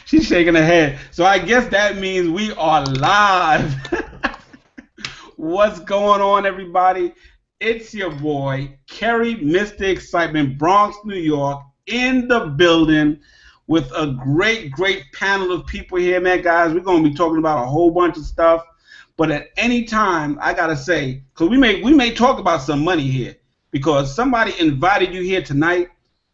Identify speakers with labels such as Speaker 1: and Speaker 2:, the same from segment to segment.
Speaker 1: She's shaking her head. So I guess that means we are live. What's going on, everybody? It's your boy, Kerry, Mr. Excitement, Bronx, New York, in the building with a great panel of people here, man, guys. We're going to be talking about a whole bunch of stuff. But at any time, I got to say, because we may talk about some money here, because somebody invited you here tonight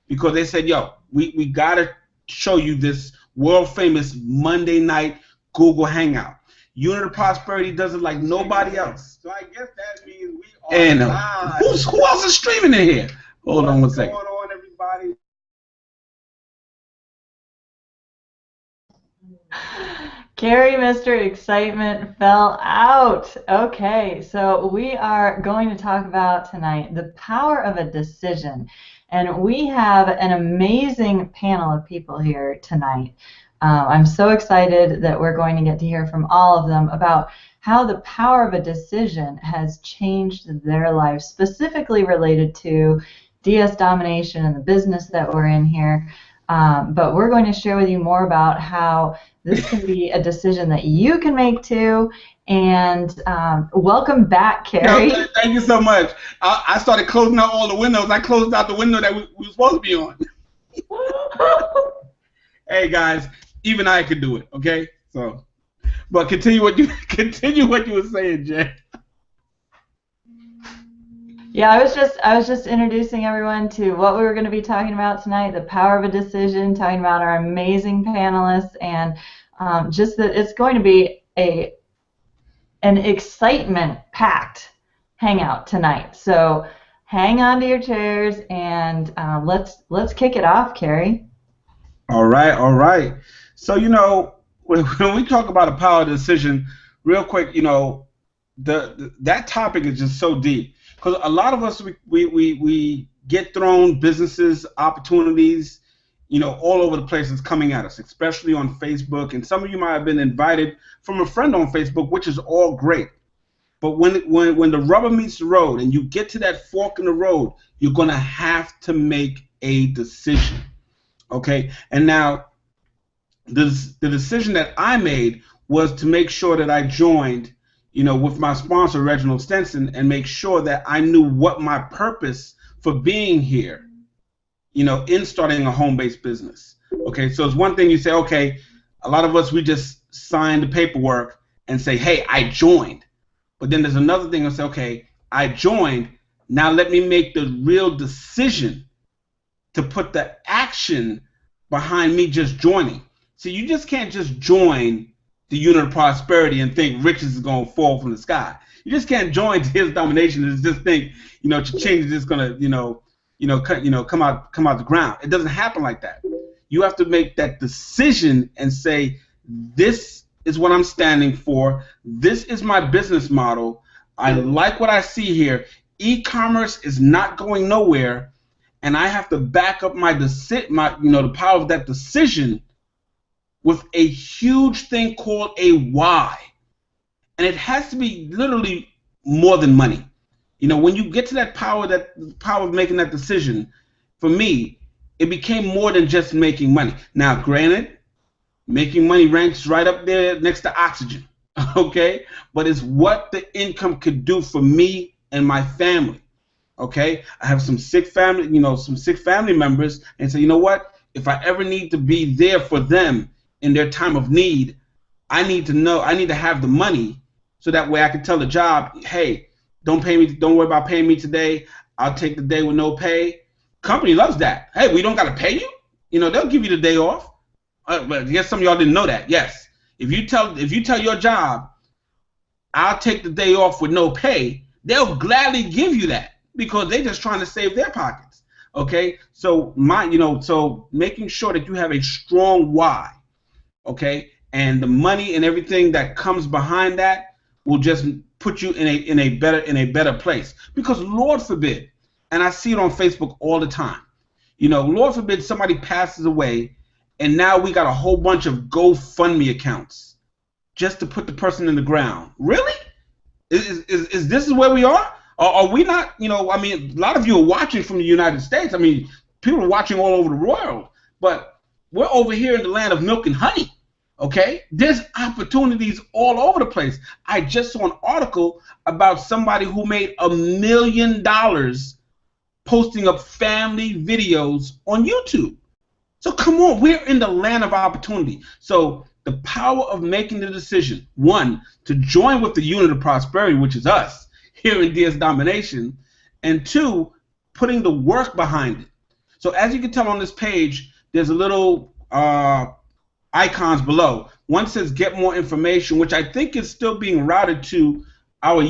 Speaker 1: because they said, yo, we got to show you this world famous Monday night Google Hangout. Unit of Prosperity does it like nobody else. So I guess that means we are live. Who else is streaming in here? Hold on one second. What's going on, everybody?
Speaker 2: Kerry, Mr. Excitement fell out. Okay, so we are going to talk about tonight the power of a decision. And we have an amazing panel of people here tonight. I'm so excited that we're going to get to hear from all of them about how the power of a decision has changed their lives, specifically related to DS domination and the business that we're in here. But we're going to share with you more about how this can be a decision that you can make too. And welcome back, Kerry.
Speaker 1: No, thank you so much. I started closing out all the windows. I closed out the window that we were supposed to be on. Hey guys, even I could do it. Okay, so, but continue what you were saying, Jay.
Speaker 2: Yeah, I was just introducing everyone to what we were going to be talking about tonight, the power of a decision, talking about our amazing panelists, and just that it's going to be an excitement-packed hangout tonight. So hang on to your chairs and let's kick it off, Kerry.
Speaker 1: All right. So when we talk about a power decision, real quick, that topic is just so deep. Because a lot of us, we get thrown businesses, opportunities, all over the place is coming at us, especially on Facebook. And some of you might have been invited from a friend on Facebook, which is all great. But when the rubber meets the road and you get to that fork in the road, you're going to have to make a decision. Okay? And now, the decision that I made was to make sure that I joined with my sponsor, Reginald Stenson, and make sure that I knew what my purpose for being here, in starting a home-based business. Okay, so it's one thing you say, okay, a lot of us, we just sign the paperwork and say, hey, I joined. But then there's another thing and say, okay, I joined, now let me make the real decision to put the action behind me just joining. So you just can't just join the unit of prosperity and think riches is going to fall from the sky. You just can't join his domination and just think, change is going to, come out the ground. It doesn't happen like that. You have to make that decision and say, this is what I'm standing for. This is my business model. I like what I see here. E-commerce is not going nowhere, and I have to back up the power of that decision with a huge thing called a why. And it has to be literally more than money. When you get to that power of making that decision, for me, it became more than just making money. Now, granted, making money ranks right up there next to oxygen, okay? But it's what the income could do for me and my family, okay? I have some sick family, members, and say, you know what? If I ever need to be there for them in their time of need, I need to have the money so that way I can tell the job, hey, don't worry about paying me today. I'll take the day with no pay. Company loves that. Hey, we don't got to pay you. They'll give you the day off. But I guess some of y'all didn't know that. Yes. If you tell your job, I'll take the day off with no pay, they'll gladly give you that because they're just trying to save their pockets. Okay? So so making sure that you have a strong why. Okay, and the money and everything that comes behind that will just put you in a better place. Because Lord forbid, and I see it on Facebook all the time, Lord forbid somebody passes away, and now we got a whole bunch of GoFundMe accounts just to put the person in the ground. Really? Is this where we are? Or are we not? A lot of you are watching from the United States. People are watching all over the world, but we're over here in the land of milk and honey. Okay, there's opportunities all over the place. I just saw an article about somebody who made $1 million posting up family videos on YouTube. So come on, we're in the land of opportunity. So the power of making the decision, one, to join with the unit of prosperity, which is us here in DS Domination, and two, putting the work behind it. So as you can tell on this page, there's a little icons below. One says get more information, which I think is still being routed to our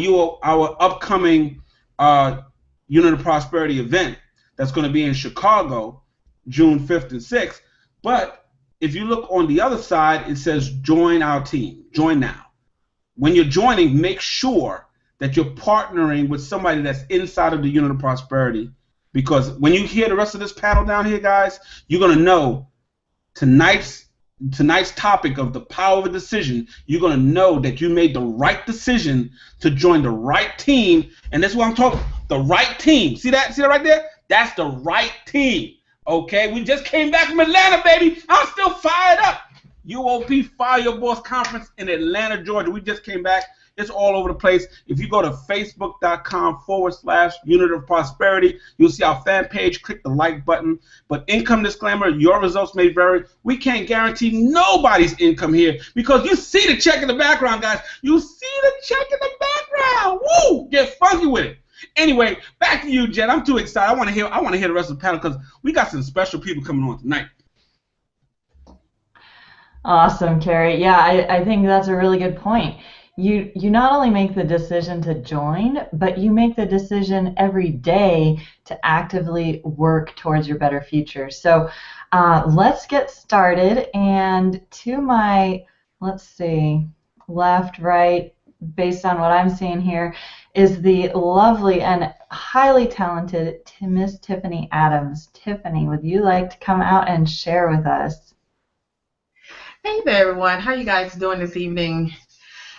Speaker 1: upcoming Unit of Prosperity event that's going to be in Chicago, June 5th and 6th. But if you look on the other side, it says join our team. Join now. When you're joining, make sure that you're partnering with somebody that's inside of the Unit of Prosperity, because when you hear the rest of this panel down here, guys, you're going to know tonight's topic of the power of a decision. You're going to know that you made the right decision to join the right team. And that's what I'm talking about, the right team. See that? See that right there? That's the right team. Okay? We just came back from Atlanta, baby. I'm still fired up. UOP Fire Your Boss Conference in Atlanta, Georgia. We just came back. It's all over the place. If you go to facebook.com/Unit of Prosperity, you'll see our fan page. Click the like button. But income disclaimer, your results may vary. We can't guarantee nobody's income here because you see the check in the background, guys. You see the check in the background. Woo! Get funky with it. Anyway, back to you, Jen. I'm too excited. I want to hear the rest of the panel because we got some special people coming on tonight.
Speaker 2: Awesome, Kerry. Yeah, I think that's a really good point. You not only make the decision to join, but you make the decision every day to actively work towards your better future. So let's get started. And to my, let's see, left, right, based on what I'm seeing here, is the lovely and highly talented Miss Tiffany Adams. Tiffany, would you like to come out and share with us?
Speaker 3: Hey there, everyone. How you guys doing this evening?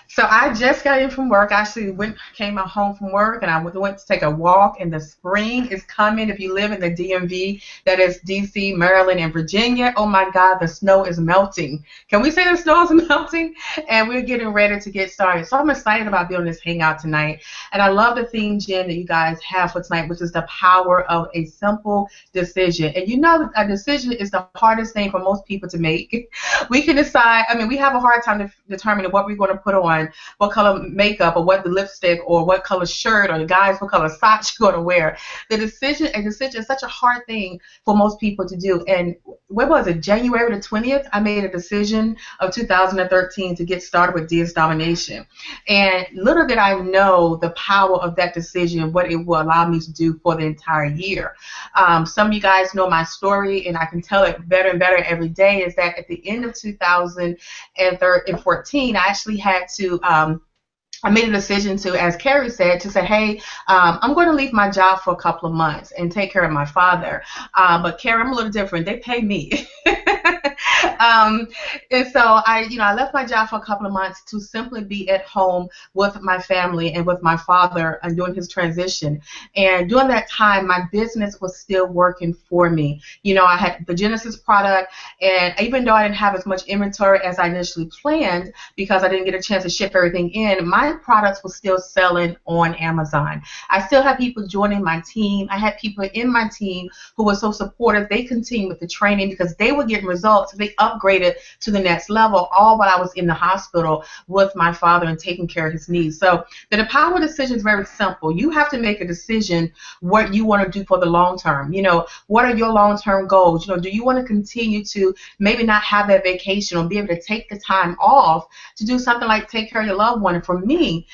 Speaker 3: So I just got in from work. I actually came home from work, and I went to take a walk. And the spring is coming. If you live in the DMV, that is DC, Maryland, and Virginia. Oh my God, the snow is melting. Can we say the snow is melting? And we're getting ready to get started. So I'm excited about doing this hangout tonight. And I love the theme, Jen, that you guys have for tonight, which is the power of a simple decision. And you know that a decision is the hardest thing for most people to make. We can decide. I mean, we have a hard time determining what we're going to put on, what color makeup, or what the lipstick, or what color shirt, or the guys what color socks you're going to wear. A decision is such a hard thing for most people to do. And what was it, January the 20th, I made a decision of 2013 to get started with DS Domination. And little did I know the power of that decision, what it will allow me to do for the entire year. Some of you guys know my story, and I can tell it better and better every day, is that at the end of 2014, I actually had to I made a decision to, as Kerry said, to say, hey, I'm going to leave my job for a couple of months and take care of my father. But Kerry, I'm a little different. They pay me. And so I left my job for a couple of months to simply be at home with my family and with my father and doing his transition. And during that time, my business was still working for me. You know, I had the Genesis product, and even though I didn't have as much inventory as I initially planned because I didn't get a chance to ship everything in, my products were still selling on Amazon. I still had people joining my team. I had people in my team who were so supportive. They continued with the training because they were getting results. They upgraded to the next level, all while I was in the hospital with my father and taking care of his needs. So the power decision is very simple. You have to make a decision what you want to do for the long term. You know, what are your long-term goals? You know, do you want to continue to maybe not have that vacation or be able to take the time off to do something like take care of your loved one? And for me,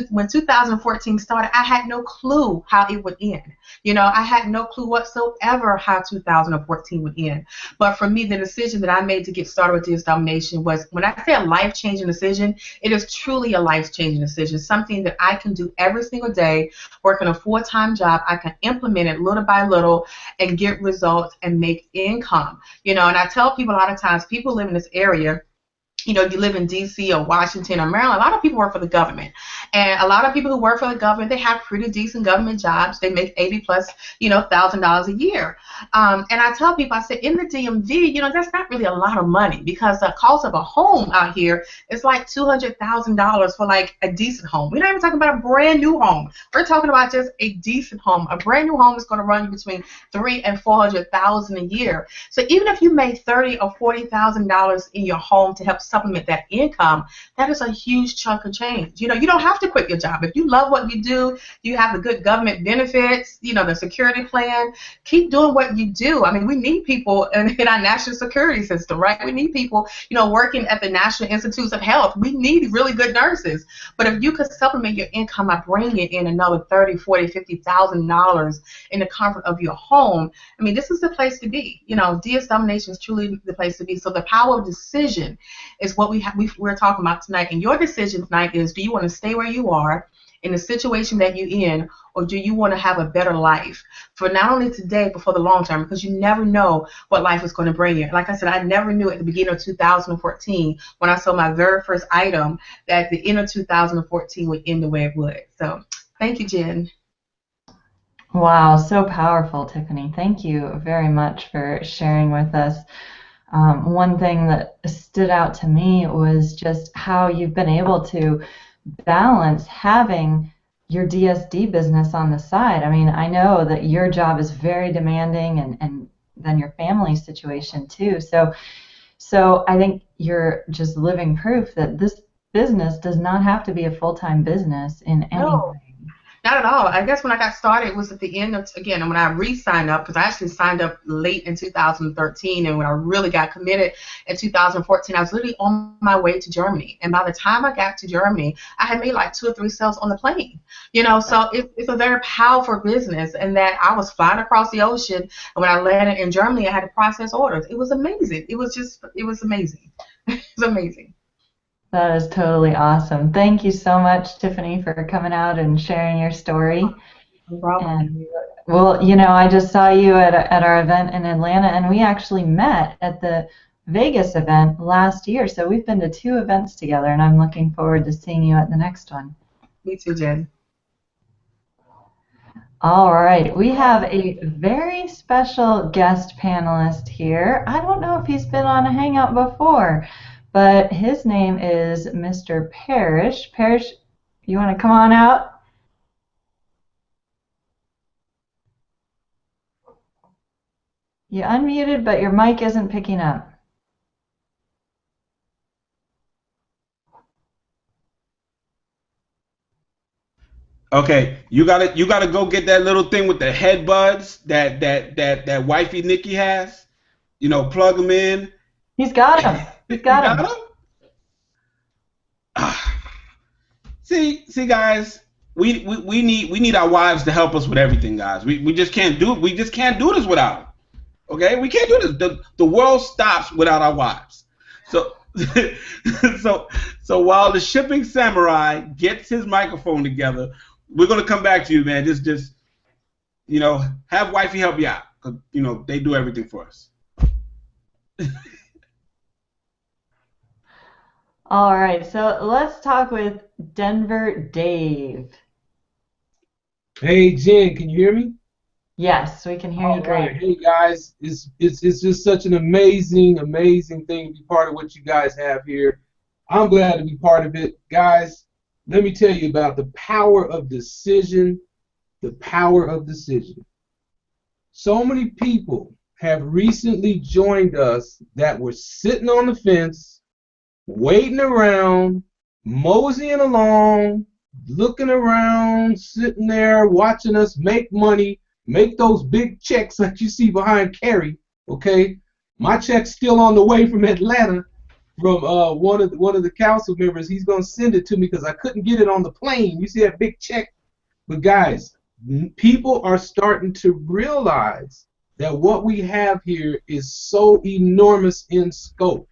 Speaker 3: when 2014 started, I had no clue how it would end. You know, I had no clue whatsoever how 2014 would end. But for me, the decision that I made to get started with DS Domination was, when I say a life-changing decision, it is truly a life-changing decision, something that I can do every single day, working a full-time job. I can implement it little by little and get results and make income. You know, and I tell people a lot of times, people live in this area you live in D.C. or Washington or Maryland, a lot of people work for the government. And a lot of people who work for the government, they have pretty decent government jobs. They make 80 plus, $1,000 a year. And I tell people, I say, in the DMV, that's not really a lot of money, because the cost of a home out here is like $200,000 for like a decent home. We're not even talking about a brand new home. We're talking about just a decent home. A brand new home is going to run you between $300,000 and $400,000 a year. So even if you made $30,000 or $40,000 in your home to help supplement that income, that is a huge chunk of change. You don't have to quit your job. If you love what you do, you have the good government benefits, the security plan, keep doing what you do. I mean, we need people in our national security system, right? We need people, working at the National Institutes of Health. We need really good nurses. But if you could supplement your income by bringing in another $30,000, $40,000, $50,000 in the comfort of your home, I mean, this is the place to be. DS domination is truly the place to be. So the power of decision is what we're talking about tonight. And your decision tonight is, do you want to stay where you are in the situation that you're in, or do you want to have a better life for not only today but for the long term? Because you never know what life is going to bring you. Like I said, I never knew at the beginning of 2014 when I sold my very first item that the end of 2014 would end the way it would. So thank you, Jen.
Speaker 2: Wow, so powerful, Tiffany. Thank you very much for sharing with us. One thing that stood out to me was just how you've been able to balance having your DSD business on the side. I mean, I know that your job is very demanding, and then your family situation too. So I think you're just living proof that this business does not have to be a full-time business in any way.
Speaker 3: Not at all. I guess when I got started, it was at the end of, again, when I re-signed up, because I actually signed up late in 2013, and when I really got committed in 2014, I was literally on my way to Germany. And by the time I got to Germany, I had made like 2 or 3 sales on the plane. So it's a very powerful business, and that I was flying across the ocean, and when I landed in Germany, I had to process orders. It was amazing. It was amazing. It was amazing.
Speaker 2: That is totally awesome. Thank you so much, Tiffany, for coming out and sharing your story.
Speaker 3: No problem.
Speaker 2: And, well, I just saw you at our event in Atlanta, and we actually met at the Vegas event last year. So we've been to 2 events together, and I'm looking forward to seeing you at the next one.
Speaker 3: Me too, Jen.
Speaker 2: All right, we have a very special guest panelist here. I don't know if he's been on a Hangout before, but his name is Mr. Parrish. Parrish, you want to come on out? You unmuted, but your mic isn't picking up.
Speaker 1: Okay, you gotta go get that little thing with the headbuds that wifey Nikki has. Plug them in.
Speaker 2: He's got him. He's got him.
Speaker 1: See, guys, we need our wives to help us with everything, guys. We just can't do it. We just can't do this without them. Okay, we can't do this. The world stops without our wives. So so while the shipping samurai gets his microphone together, we're gonna come back to you, man. Just have wifey help you out, 'cause they do everything for us.
Speaker 2: All right, so let's talk with Denver Dave.
Speaker 4: Hey, Jen, can you hear me?
Speaker 2: Yes, we can hear you great.
Speaker 4: Hey, guys, it's just such an amazing thing to be part of what you guys have here. I'm glad to be part of it. Guys, let me tell you about the power of decision, the power of decision. So many people have recently joined us that were sitting on the fence, waiting around, moseying along, looking around, sitting there, watching us make money, make those big checks that you see behind Kerry, okay? My check's still on the way from Atlanta from one of the council members. He's going to send it to me because I couldn't get it on the plane. You see that big check? But guys, people are starting to realize that what we have here is so enormous in scope.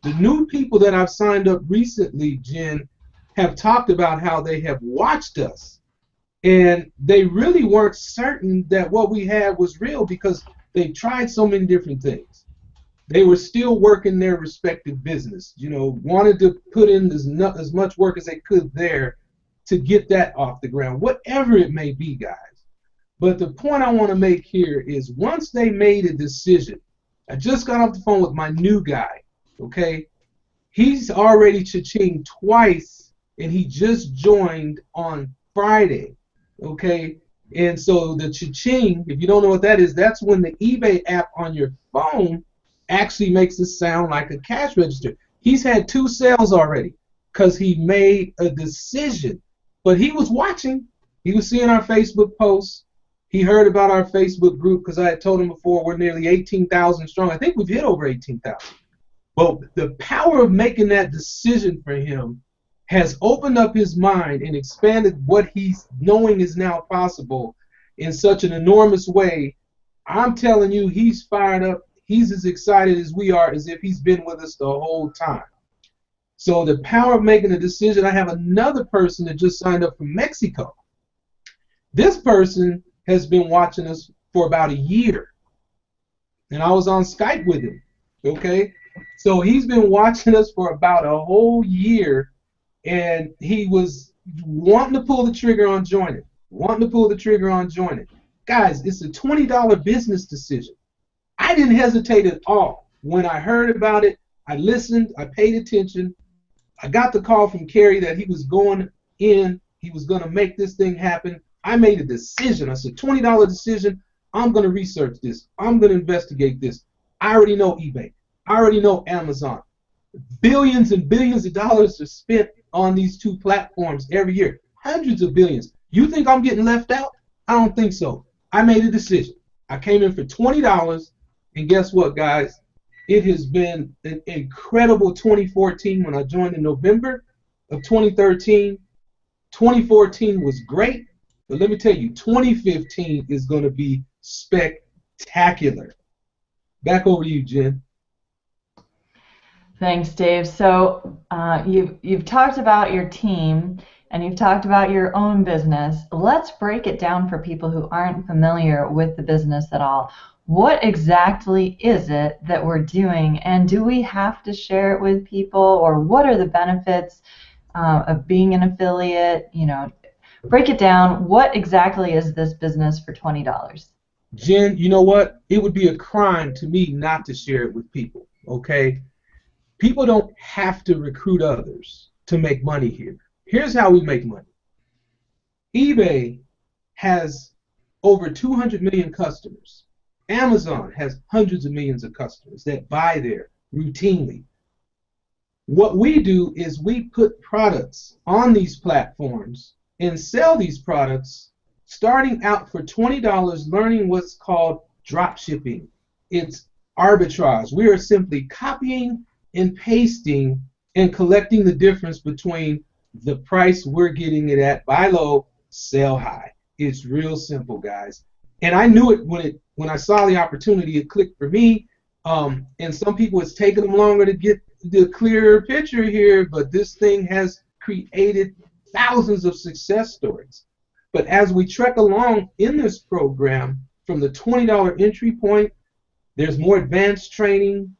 Speaker 4: The new people that I've signed up recently, Jen, have talked about how they have watched us, and they really weren't certain that what we had was real because they tried so many different things. They were still working their respective business, wanted to put in as much work as they could there to get that off the ground, whatever it may be, guys. But the point I want to make here is once they made a decision, I just got off the phone with my new guy, okay? He's already cha-ching twice, and he just joined on Friday, okay? And so the cha-ching, if you don't know what that is, that's when the eBay app on your phone actually makes it sound like a cash register. He's had 2 sales already because he made a decision. But he was watching. He was seeing our Facebook posts. He heard about our Facebook group because I had told him before we're nearly 18,000 strong. I think we've hit over 18,000. Well, the power of making that decision for him has opened up his mind and expanded what he's knowing is now possible in such an enormous way. I'm telling you, he's fired up. He's as excited as we are, as if he's been with us the whole time. So the power of making a decision. I have another person that just signed up from Mexico. This person has been watching us for about a year. And I was on Skype with him, okay? So he's been watching us for about a whole year, and he was wanting to pull the trigger on joining. Guys, it's a $20 business decision. I didn't hesitate at all. When I heard about it, I listened, I paid attention. I got the call from Kerry that he was going in, he was going to make this thing happen. I made a decision. I said, $20 decision. I'm going to research this. I'm going to investigate this. I already know eBay. I already know Amazon. Billions and billions of dollars are spent on these 2 platforms every year. Hundreds of billions. You think I'm getting left out? I don't think so. I made a decision. I came in for $20, and guess what, guys? It has been an incredible 2014 when I joined in November of 2013. 2014 was great, but let me tell you, 2015 is going to be spectacular. Back over to you, Jen.
Speaker 2: Thanks, Dave. So you've talked about your team and you've talked about your own business. Let's break it down for people who aren't familiar with the business at all. What exactly is it that we're doing, and do we have to share it with people, or what are the benefits of being an affiliate? Break it down. What exactly is this business for $20?
Speaker 4: Jen, you know what? It would be a crime to me not to share it with people, okay? People don't have to recruit others to make money here. Here's how we make money. eBay has over 200 million customers. Amazon has hundreds of millions of customers that buy there routinely. What we do is we put products on these platforms and sell these products starting out for $20, learning what's called drop shipping. It's arbitrage. We are simply copying and pasting and collecting the difference between the price we're getting it at, buy low, sell high. It's real simple, guys. And I knew it when I saw the opportunity. It clicked for me. And some people, it's taken them longer to get the clearer picture here, but this thing has created thousands of success stories. But as we trek along in this program, from the $20 entry point, there's more advanced training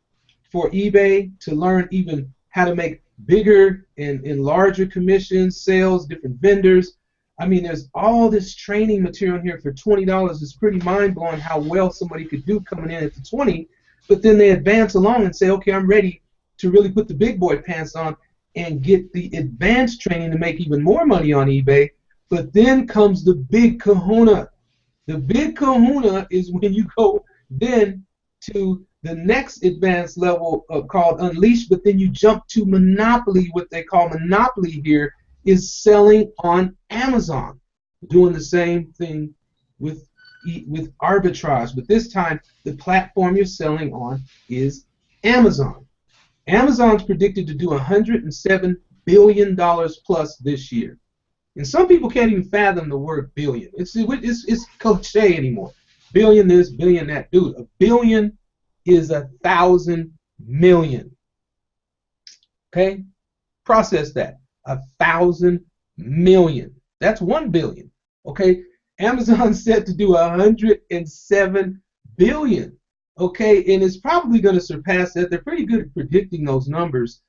Speaker 4: for eBay to learn even how to make bigger and larger commissions, sales, different vendors. I mean, there's all this training material here for $20. It's pretty mind-blowing how well somebody could do coming in at the 20, but then they advance along and say, okay, I'm ready to really put the big boy pants on and get the advanced training to make even more money on eBay. But then comes the big kahuna. The big kahuna is when you go then to the next advanced level called Unleash, but then you jump to Monopoly. What they call Monopoly here is selling on Amazon, doing the same thing with arbitrage, but this time the platform you're selling on is Amazon. Amazon's predicted to do $107 billion plus this year. And some people can't even fathom the word billion. It's cliche anymore. Billion this, billion that. Dude, a billion is 1,000 million. Okay? Process that. 1,000 million. That's 1 billion. Okay? Amazon's set to do 107 billion. okay, and it's probably going to surpass that. They're pretty good at predicting those numbers.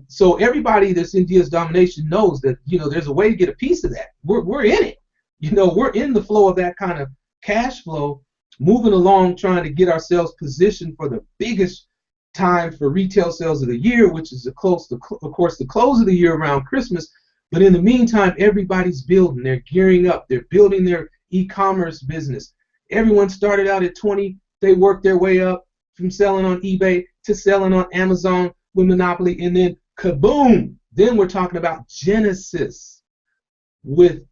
Speaker 4: So everybody that's in DS domination knows that, you know, there's a way to get a piece of that. We're in it. You know, we're in the flow of that kind of cash flow, moving along, trying to get ourselves positioned for the biggest time for retail sales of the year, which is of course the close of the year around Christmas. But in the meantime, everybody's building. They're gearing up. They're building their e-commerce business. Everyone started out at 20. They worked their way up from selling on eBay to selling on Amazon with Monopoly, and then kaboom! Then we're talking about Genesis. With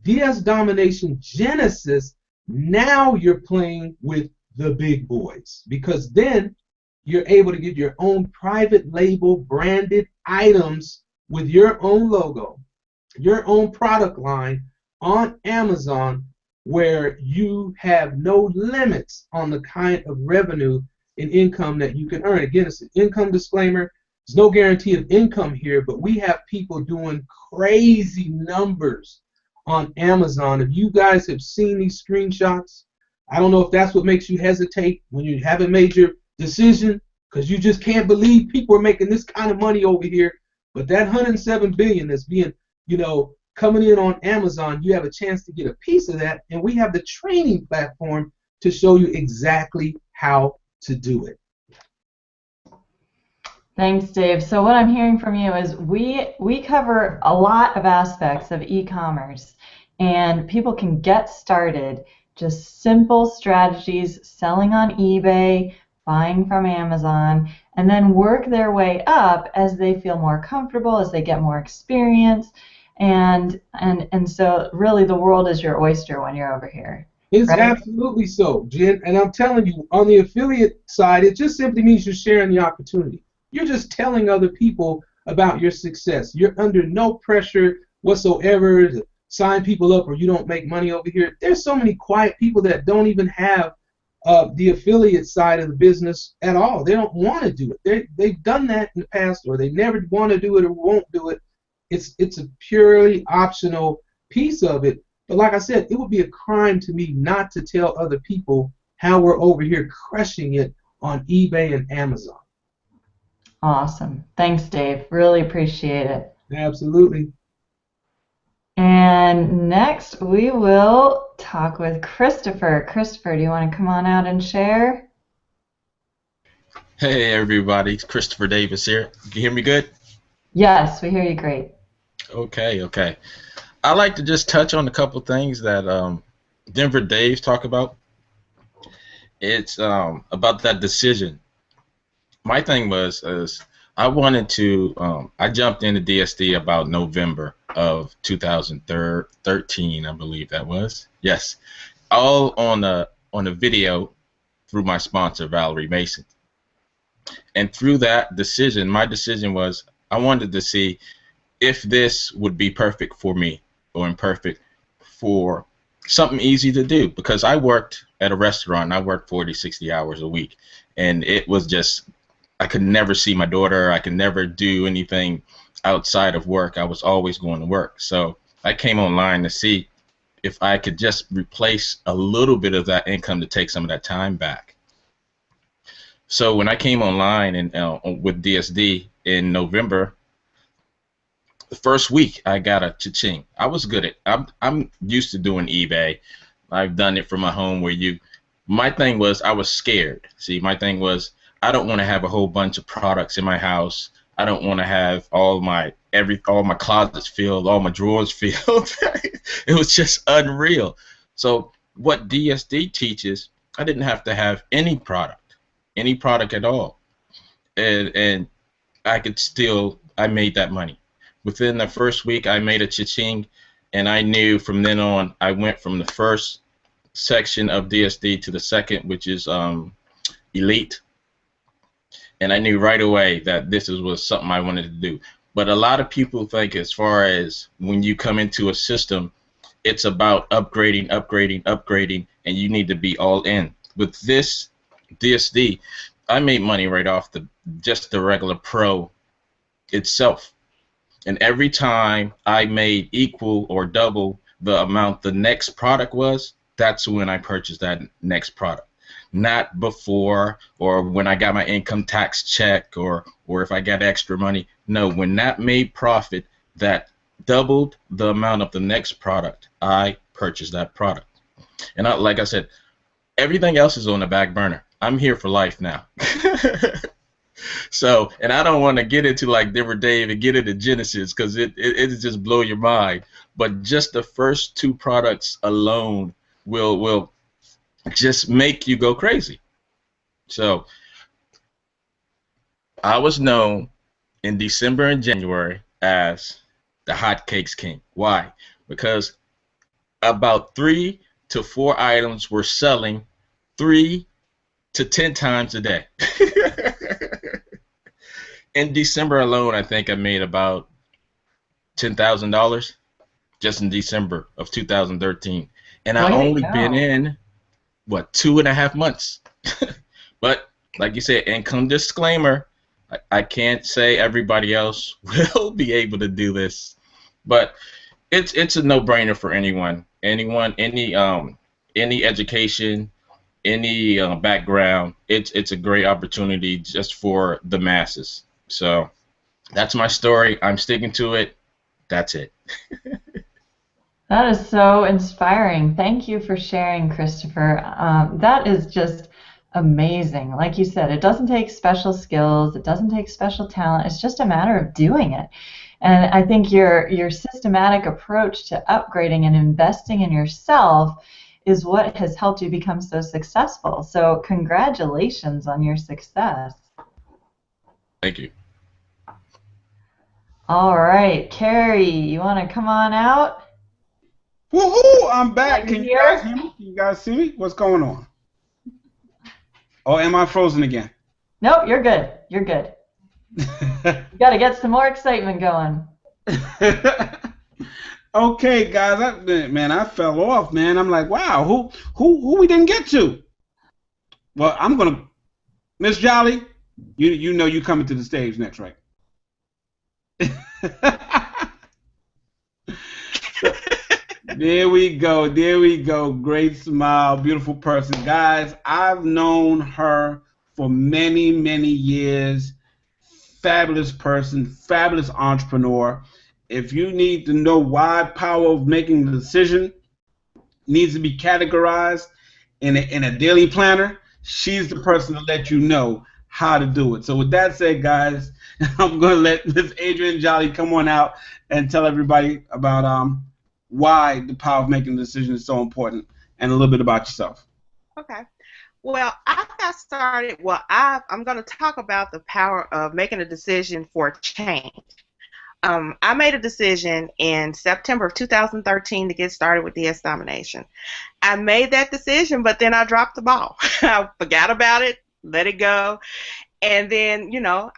Speaker 4: DS Domination Genesis, now you're playing with the big boys, because then you're able to get your own private label branded items with your own logo, your own product line on Amazon, where you have no limits on the kind of revenue and income that you can earn. Again, it's an income disclaimer. There's no guarantee of income here, but we have people doing crazy numbers on Amazon. If you guys have seen these screenshots, I don't know if that's what makes you hesitate when you haven't made your decision, because you just can't believe people are making this kind of money over here. But that 107 billion that's being, you know, coming in on Amazon, you have a chance to get a piece of that, and we have the training platform to show you exactly how to do it.
Speaker 2: Thanks, Dave. So what I'm hearing from you is we cover a lot of aspects of e-commerce, and people can get started. Just simple strategies, selling on eBay, buying from Amazon, and then work their way up as they feel more comfortable, as they get more experience. And so really the world is your oyster when you're over here.
Speaker 4: It's
Speaker 2: right?
Speaker 4: Absolutely so, Jen. And I'm telling you, on the affiliate side, it just simply means you're sharing the opportunity. You're just telling other people about your success. You're under no pressure whatsoever to sign people up or you don't make money over here. There's so many quiet people that don't even have the affiliate side of the business at all. They don't want to do it. They've done that in the past, or they never want to do it or won't do it. It's a purely optional piece of it. But like I said, it would be a crime to me not to tell other people how we're over here crushing it on eBay and Amazon.
Speaker 2: Awesome. Thanks, Dave. Really appreciate it.
Speaker 4: Absolutely.
Speaker 2: And next we will talk with Christopher. Christopher, do you want to come on out and share?
Speaker 5: Hey everybody, it's Christopher Davis here. Can you hear me good?
Speaker 2: Yes, we hear you great.
Speaker 5: Okay. I like to just touch on a couple things that Denver Dave's talk about. It's about that decision. My thing was I wanted to I jumped into DSD about November of 2013, I believe that was. Yes, all on a video through my sponsor Valerie Mason. And through that decision, my decision was I wanted to see if this would be perfect for me or imperfect for something easy to do, because I worked at a restaurant and I worked 40, 60 hours a week, and it was just I could never see my daughter. I could never do anything outside of work. I was always going to work. So I came online to see if I could just replace a little bit of that income to take some of that time back. So when I came online and with DSD in November, the first week I got a cha-ching. I was good at I'm used to doing eBay. I've done it from my home where my thing was I was scared. See, my thing was I don't want to have a whole bunch of products in my house. I don't want to have all my closets filled, all my drawers filled. It was just unreal. So what DSD teaches, I didn't have to have any product at all, and I made that money. Within the first week, I made a cha-ching, and I knew from then on, I went from the first section of DSD to the second, which is Elite. And I knew right away that this was something I wanted to do. But a lot of people think as far as when you come into a system, it's about upgrading, and you need to be all in. With this DSD, I made money right off just the regular Pro itself. And every time I made equal or double the amount the next product was, that's when I purchased that next product. not before or when I got my income tax check or if I got extra money. No, when that made profit that doubled the amount of the next product, I purchased that product. And like I said, everything else is on the back burner. I'm here for life now. So, and I don't want to get into like Denver Dave and get into Genesis because it just blow your mind. But just the first two products alone will just make you go crazy. So I was known in December and January as the Hotcakes King. Why? Because about 3 to 4 items were selling 3 to 10 times a day. In December alone, I think I made about $10,000 just in December of 2013. And I only been in, what, 2.5 months. But like you said, income disclaimer, I can't say everybody else will be able to do this. But it's a no-brainer for anyone. Any education, any background, it's a great opportunity just for the masses. So that's my story. I'm sticking to it. That's it.
Speaker 2: That is so inspiring. Thank you for sharing, Christopher. That is just amazing. Like you said, it doesn't take special skills. It doesn't take special talent. It's just a matter of doing it. And I think your systematic approach to upgrading and investing in yourself is what has helped you become so successful. So congratulations on your success.
Speaker 5: Thank you.
Speaker 2: All right, Kerry, you want to come on out?
Speaker 1: Woohoo! I'm back. Can you guys hear me? Can you guys see me? What's going on? Oh, am I frozen again?
Speaker 2: Nope, you're good. You're good. You got to get some more excitement going.
Speaker 1: Okay, guys. I fell off, man. I'm like, wow, who we didn't get to? Well, I'm gonna, Miss Jolly, you know you coming to the stage next, right? There we go. There we go. Great smile, beautiful person. Guys, I've known her for many, many years. Fabulous person, fabulous entrepreneur. If you need to know why power of making a decision needs to be categorized in a daily planner, she's the person to let you know how to do it. So with that said, guys, I'm going to let Miss Adriane Jolly come on out and tell everybody about why the power of making a decision is so important and a little bit about yourself.
Speaker 6: Okay. Well, I got started. I'm going to talk about the power of making a decision for change. I made a decision in September of 2013 to get started with DS Domination. I made that decision, but then I dropped the ball. I forgot about it, let it go. And then,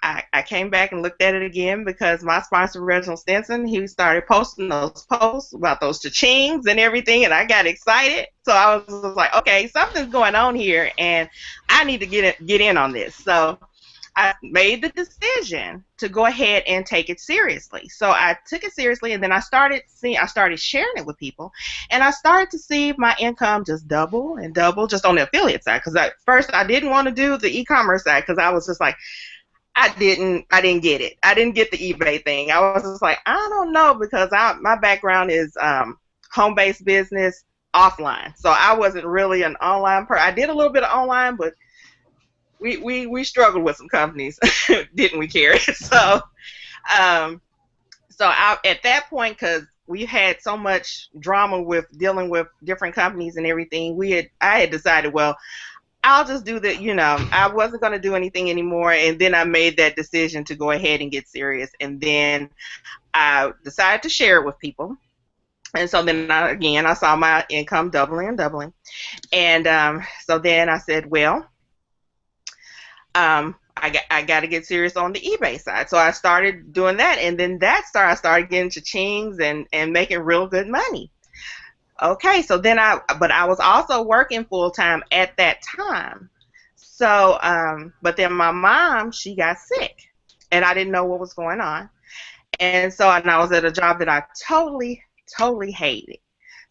Speaker 6: I came back and looked at it again because my sponsor, Reginald Stinson, he started posting those posts about those cha-chings and everything, and I got excited. So I was like, okay, something's going on here, and I need to get in on this. So I made the decision to go ahead and take it seriously. So I took it seriously, and then I started sharing it with people, and I started to see my income just double and double just on the affiliate side. Because at first I didn't want to do the e-commerce side because I was just like, I didn't get it. I didn't get the eBay thing. I was just like, I don't know, because my background is home-based business offline. So I wasn't really an online person. I did a little bit of online, but we struggled with some companies, didn't we, Kerry? So I, at that point, because we had so much drama with dealing with different companies and everything, I had decided, well, I'll just do that. I wasn't going to do anything anymore, and then I made that decision to go ahead and get serious, and then I decided to share it with people. And so then I saw my income doubling and doubling, and so then I said, well, I got to get serious on the eBay side. So I started doing that, and then I started getting cha-chings and making real good money. Okay, so then but I was also working full time at that time. So, but then my mom, she got sick, and I didn't know what was going on. And I was at a job that I totally hated.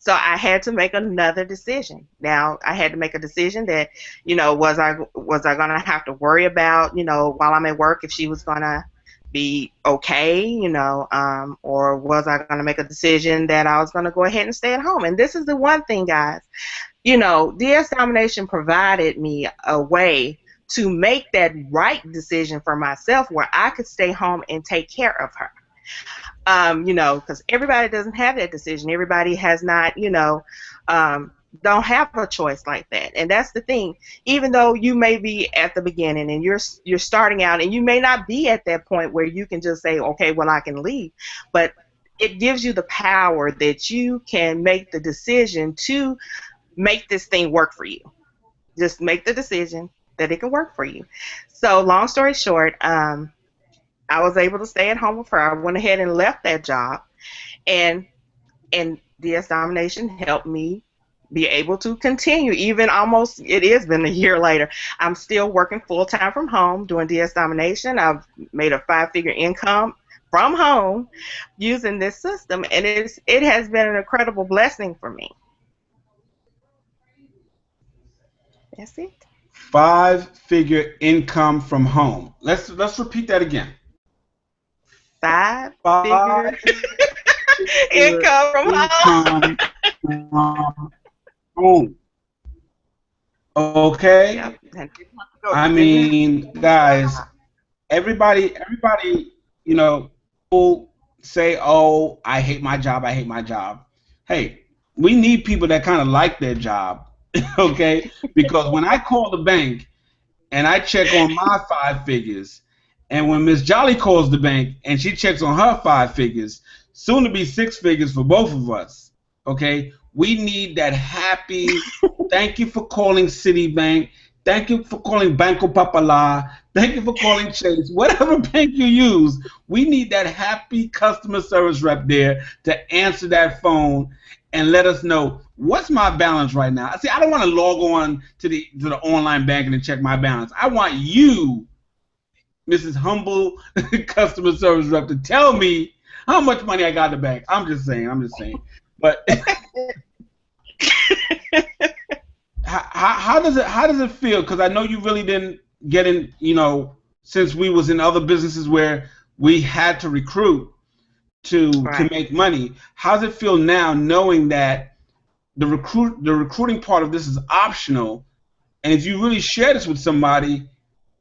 Speaker 6: So I had to make another decision. Now I had to make a decision that, was I gonna have to worry about, while I'm at work, if she was gonna be okay, or was I gonna make a decision that I was gonna go ahead and stay at home? And this is the one thing, guys. DS Domination provided me a way to make that right decision for myself where I could stay home and take care of her. Because everybody doesn't have that decision. Everybody has not, don't have a choice like that. And that's the thing. Even though you may be at the beginning and you're starting out, and you may not be at that point where you can just say, okay, well, I can leave. But it gives you the power that you can make the decision to make this thing work for you. Just make the decision that it can work for you. So long story short, I was able to stay at home with her. I went ahead and left that job, and DS Domination helped me be able to continue. Even it has been a year later, I'm still working full-time from home doing DS Domination. I've made a 5-figure income from home using this system, and it has been an incredible blessing for me. That's it.
Speaker 1: 5-figure income from home. Let's repeat that again.
Speaker 6: 5-figure income from
Speaker 1: home. Okay.
Speaker 6: Yep.
Speaker 1: I mean, guys, everybody, will say, "Oh, I hate my job. I hate my job." Hey, we need people that kind of like their job, okay? Because when I call the bank and I check on my 5 figures, and when Miss Jolly calls the bank and she checks on her 5 figures, soon to be 6 figures for both of us, okay? We need that happy, thank you for calling Citibank, thank you for calling Banco Popular, thank you for calling Chase, whatever bank you use, we need that happy customer service rep there to answer that phone and let us know, what's my balance right now? See, I don't want to log on to the online banking and check my balance. I want you, Mrs. Humble customer service rep, to tell me how much money I got in the bank. I'm just saying. But how does it feel? Because I know you really didn't get in, since we was in other businesses where we had to recruit to make money. How does it feel now knowing that the recruiting part of this is optional, and if you really share this with somebody,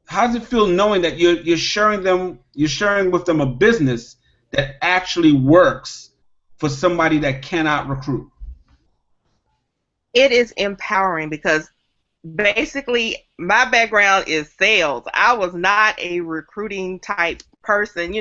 Speaker 1: how does it feel knowing that you're sharing with them a business that actually works for somebody that cannot recruit?
Speaker 6: It is empowering because basically my background is sales. I was not a recruiting type person,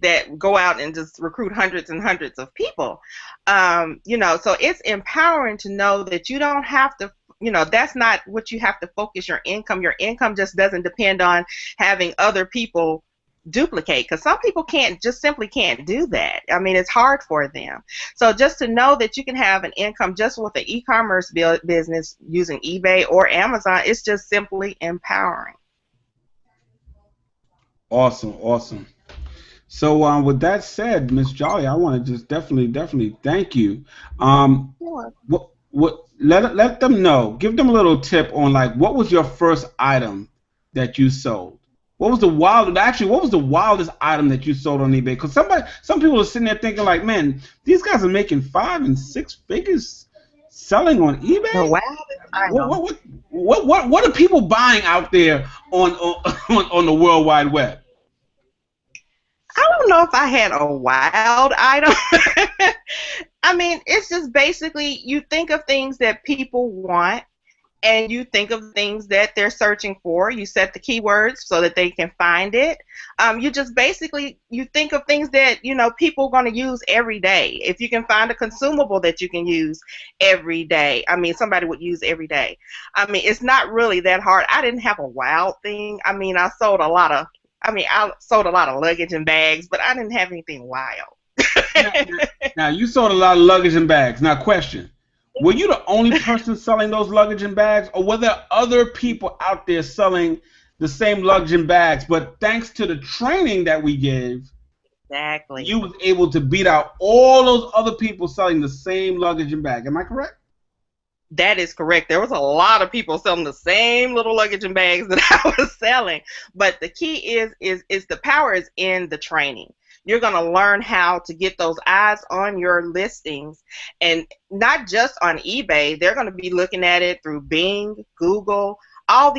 Speaker 6: that go out and just recruit hundreds and hundreds of people. So it's empowering to know that you don't have to, that's not what you have to focus your income. Your income just doesn't depend on having other people duplicate, because some people simply can't do that. I mean, it's hard for them. So just to know that you can have an income just with an e-commerce business using eBay or Amazon, it's just simply empowering.
Speaker 1: Awesome. So with that said, Miss Jolly, I want to just definitely thank you. Let them know. Give them a little tip on what was your first item that you sold? What was the wildest item that you sold on eBay? Because some people are sitting there thinking man, these guys are making 5 and 6 figures selling on eBay.
Speaker 6: The wildest item.
Speaker 1: What are people buying out there on the World Wide Web?
Speaker 6: I don't know if I had a wild item. I mean, it's just basically you think of things that people want, and you think of things that they're searching for. You set the keywords so that they can find it. You think of things that people are going to use every day. If you can find a consumable that you can use every day, somebody would use every day. It's not really that hard. I didn't have a wild thing. I sold a lot of luggage and bags, but I didn't have anything wild.
Speaker 1: Now you sold a lot of luggage and bags. Now question. Were you the only person selling those luggage and bags, or were there other people out there selling the same luggage and bags, but thanks to the training that we gave,
Speaker 6: Exactly.
Speaker 1: You was able to beat out all those other people selling the same luggage and bag. Am I correct?
Speaker 6: That is correct. There was a lot of people selling the same little luggage and bags that I was selling. But the key is the power is in the training. You're going to learn how to get those eyes on your listings, and not just on eBay. They're going to be looking at it through Bing, Google, all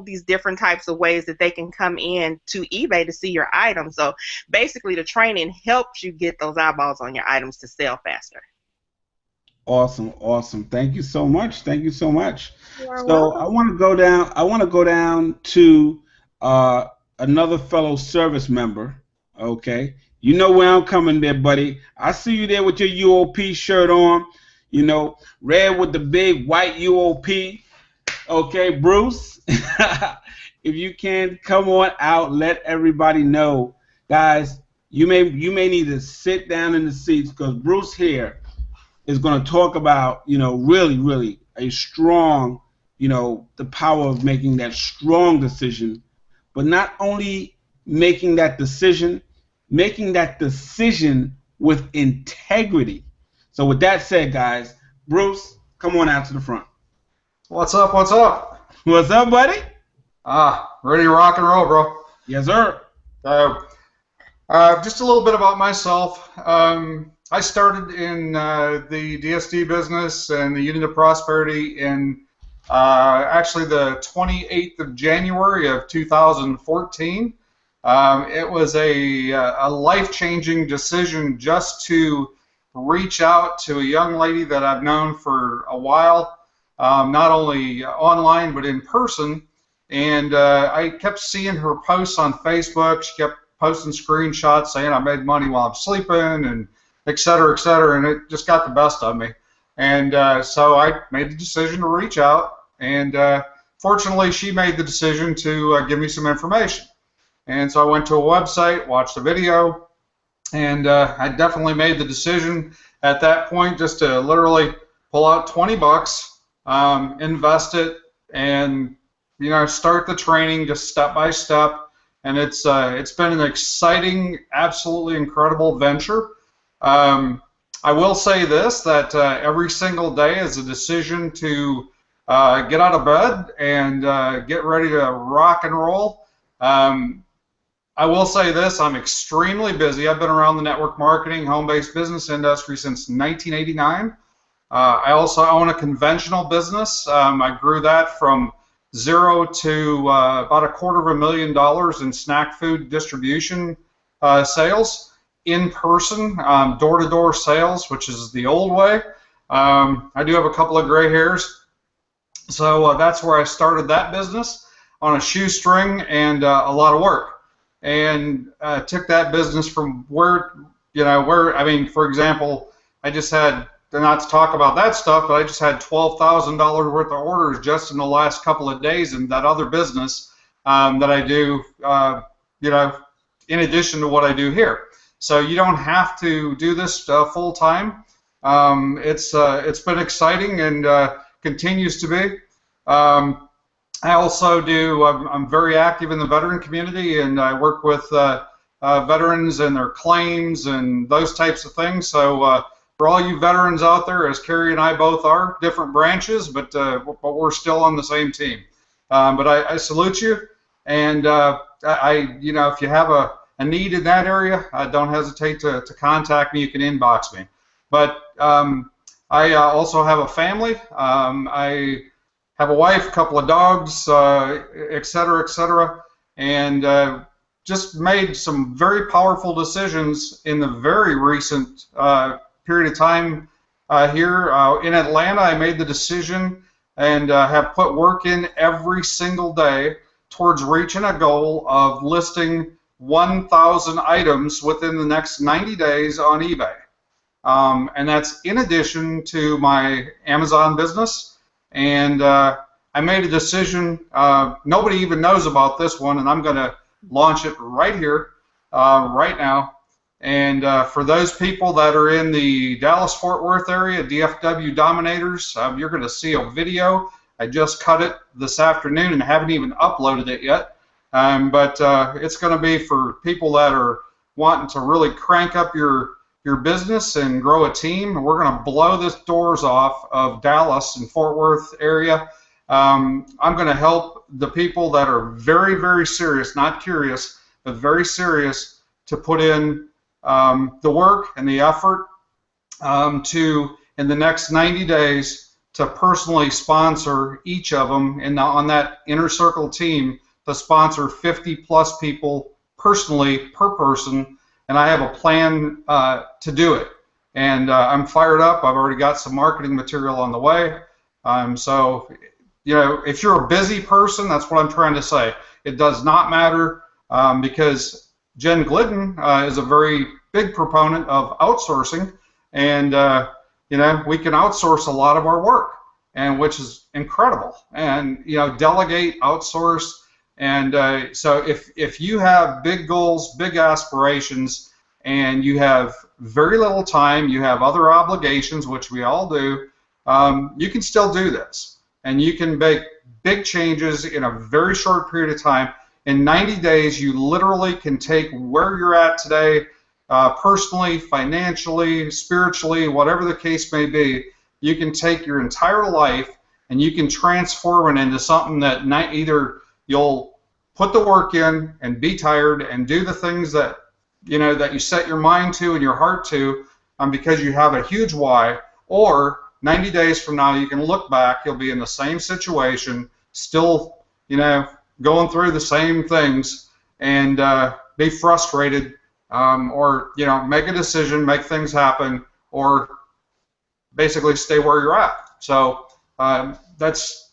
Speaker 6: these different types of ways that they can come in to eBay to see your items. So basically the training helps you get those eyeballs on your items to sell faster.
Speaker 1: Awesome, awesome. Thank you so much. Thank you so much.
Speaker 6: You're
Speaker 1: So
Speaker 6: welcome.
Speaker 1: I want to go down. I want to go down to another fellow service member. Okay, you know where I'm coming there, buddy. I see you there with your UOP shirt on. You know, red with the big white UOP. Okay, Bruce. If you can come on out, let everybody know, guys. You may need to sit down in the seats because Bruce here is going to talk about, really a strong, the power of making that strong decision, but not only making that decision with integrity. So with that said, guys, Bruce, come on out to the front.
Speaker 7: What's up? What's up?
Speaker 1: What's up, buddy?
Speaker 7: Ready to rock and roll, bro.
Speaker 1: Yes, sir.
Speaker 7: Just a little bit about myself. I started in the DSD business and the Unit of Prosperity in actually the 28th of January of 2014. It was a life-changing decision just to reach out to a young lady that I've known for a while, not only online but in person. And I kept seeing her posts on Facebook. She kept posting screenshots saying I made money while I'm sleeping and et cetera, and it just got the best of me. And so I made the decision to reach out, and fortunately she made the decision to give me some information. And so I went to a website, watched a video, and I definitely made the decision at that point just to literally pull out $20, invest it, and start the training just step by step. And it's been an exciting, absolutely incredible venture. I will say this, that every single day is a decision to get out of bed and get ready to rock and roll. I will say this, I'm extremely busy. I've been around the network marketing, home-based business industry since 1989. I also own a conventional business. I grew that from zero to about $250,000 in snack food distribution sales. In person, door-to-door sales, which is the old way. I do have a couple of gray hairs, so that's where I started that business on a shoestring and a lot of work, and took that business from where for example, I just had, not to talk about that stuff, but I just had $12,000 worth of orders just in the last couple of days in that other business that I do, in addition to what I do here. So you don't have to do this full time. It's been exciting and continues to be. I also do. I'm very active in the veteran community, and I work with veterans and their claims and those types of things. So for all you veterans out there, as Kerry and I both are, different branches, but we're still on the same team. But I salute you, and if you have a need in that area, don't hesitate to contact me. You can inbox me. But I also have a family. I have a wife, a couple of dogs, et cetera, and just made some very powerful decisions in the very recent period of time here in Atlanta. I made the decision and have put work in every single day towards reaching a goal of listing 1,000 items within the next 90 days on eBay. And that's in addition to my Amazon business. And I made a decision, nobody even knows about this one, and I'm going to launch it right here, right now. And for those people that are in the Dallas-Fort Worth area, DFW Dominators, you're going to see a video. I just cut it this afternoon and haven't even uploaded it yet. But it's going to be for people that are wanting to really crank up your business and grow a team, we're going to blow the doors off of Dallas and Fort Worth area. I'm going to help the people that are very, very serious, not curious, but very serious, to put in the work and the effort to, in the next 90 days, to personally sponsor each of them, and on that inner circle team, to sponsor 50 plus people personally per person. And I have a plan to do it. And I'm fired up. I've already got some marketing material on the way. So, you know, if you're a busy person, that's what I'm trying to say. It does not matter, because Jen Glidden is a very big proponent of outsourcing. And, you know, we can outsource a lot of our work, and which is incredible. And, you know, delegate, outsource. And so if you have big goals, big aspirations, and you have very little time, you have other obligations, which we all do, you can still do this. And you can make big changes in a very short period of time. In 90 days, you literally can take where you're at today, personally, financially, spiritually, whatever the case may be. You can take your entire life and you can transform it into something that either you'll put the work in and be tired and do the things that, you know, that you set your mind to and your heart to, because you have a huge why, or 90 days from now you can look back, you'll be in the same situation, still, you know, going through the same things, and be frustrated, or, you know, make a decision, make things happen, or basically stay where you're at. So that's